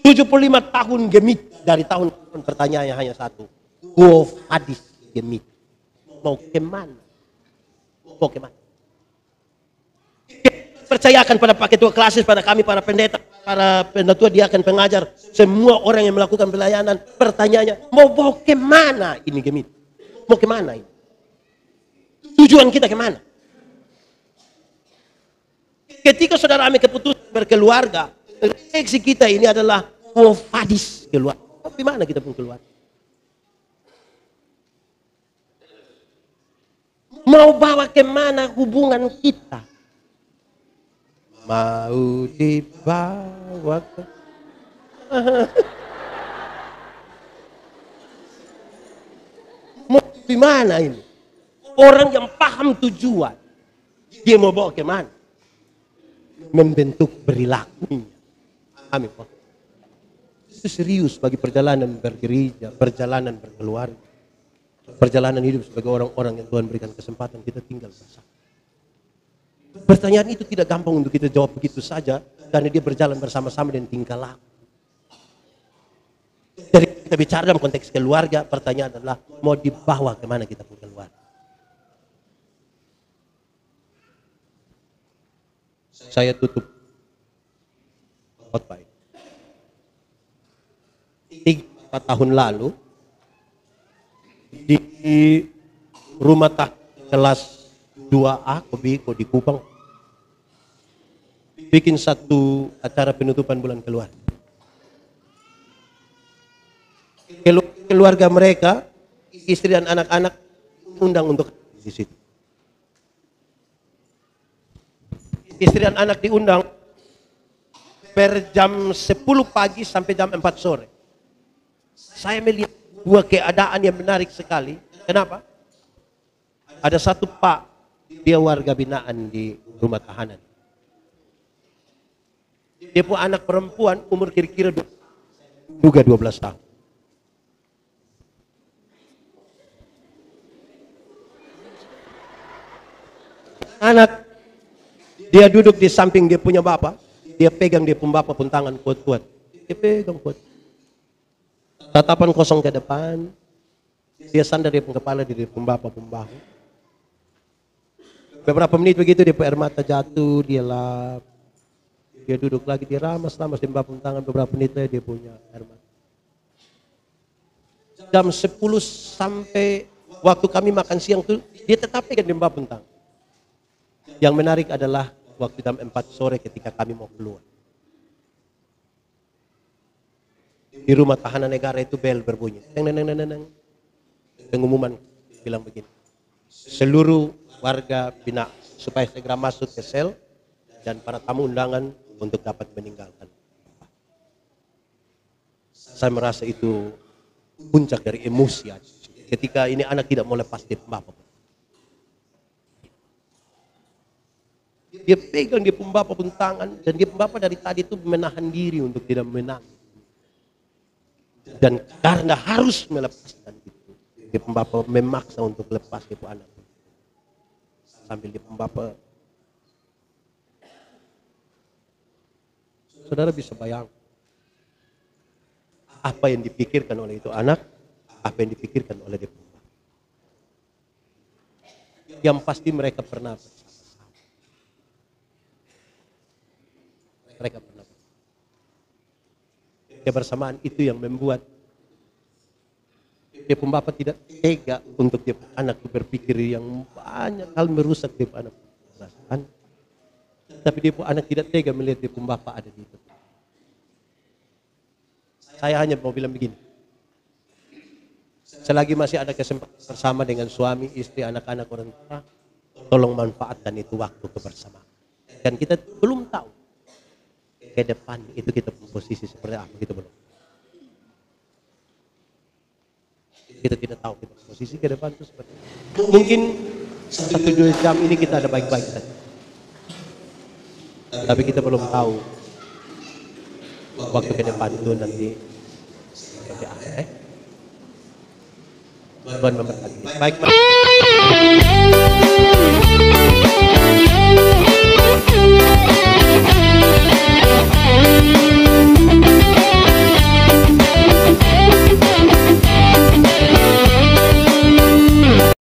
75 tahun Gemit dari tahun pertanyaannya hanya satu. Quo vadis Gemit. Mau kemana? Mau kemana? Percayakan pada Pak Ketua Klasis, pada kami para pendeta, para pendatua diakan pengajar, semua orang yang melakukan pelayanan, pertanyaannya, mau kemana ini Gemit? Mau kemana ini? Tujuan kita kemana? Ketika saudara ambil keputusan berkeluarga, refleksi kita ini adalah quo vadis keluar. Di mana kita pun keluar? Mau bawa kemana hubungan kita? Mau dibawa ke... Mau di mana ini? Orang yang paham tujuan, dia mau bawa kemana? Membentuk perilakunya. Amin. Itu serius bagi perjalanan bergereja, perjalanan berkeluarga, perjalanan hidup sebagai orang-orang yang Tuhan berikan kesempatan kita tinggal bersama. Pertanyaan itu tidak gampang untuk kita jawab begitu saja karena dia berjalan bersama-sama dan tingkah laku. Dari kita bicara dalam konteks keluarga, pertanyaan adalah mau dibawa kemana kita pun keluar. Saya tutup khotbah ini. 3-4 tahun lalu di rumah kelas 2A Kobiko di Kupang bikin satu acara penutupan bulan keluarga. Keluarga mereka, istri dan anak-anak undang untuk di situ. Istri dan anak diundang per jam 10 pagi sampai jam 4 sore. Saya melihat dua keadaan yang menarik sekali. Kenapa? Ada satu pak, dia warga binaan di rumah tahanan. Dia punya anak perempuan umur kira-kira juga 12 tahun. Anak dia duduk di samping dia punya bapak, dia pegang dia punya bapak pun tangan kuat-kuat. Dia pegang kuat. Tatapan kosong ke depan, dia sandar dia punya kepala di dia punya bapak pun bahu. Beberapa menit begitu dia punya air mata jatuh, dia lap. Dia duduk lagi, dia ramas-ramas di bapak punya tangan, beberapa menit lagi dia punya air mata. Jam 10 sampai waktu kami makan siang tuh, dia tetap pegang di bapak punya tangan. Yang menarik adalah waktu jam 4 sore ketika kami mau keluar. Di rumah tahanan negara itu bel berbunyi. Neng. Pengumuman bilang begini. Seluruh warga bina supaya segera masuk ke sel dan para tamu undangan untuk dapat meninggalkan. Saya merasa itu puncak dari emosi ketika ini anak tidak mau lepas dari bapak. Dia pegang dia pembapak pun tangan dan dia pembapak dari tadi itu menahan diri untuk tidak menangis. Dan karena harus melepaskan itu, dia pembapak memaksa untuk lepas itu anak. Sambil dia pembapak, saudara bisa bayang apa yang dipikirkan oleh itu anak, apa yang dipikirkan oleh dia pembapak. Yang pasti mereka pernah kebersamaan itu yang membuat dia pembapak tidak tega untuk dia anak berpikir yang banyak hal merusak dia anak perasaan. Tapi dia anak tidak tega melihat dia pembapak ada di itu. Saya hanya mau bilang begini. Selagi masih ada kesempatan bersama dengan suami, istri, anak-anak, orang tua, tolong manfaatkan itu waktu kebersamaan. Dan kita belum tahu ke depan itu kita posisi seperti apa, kita belum. Kita tidak tahu kita posisi ke depan itu seperti apa. Mungkin 1-2 jam ini kita ada baik-baik saja. Tapi kita belum tahu waktu ke depan itu nanti seperti apa. Tuhan memberkati. Baik.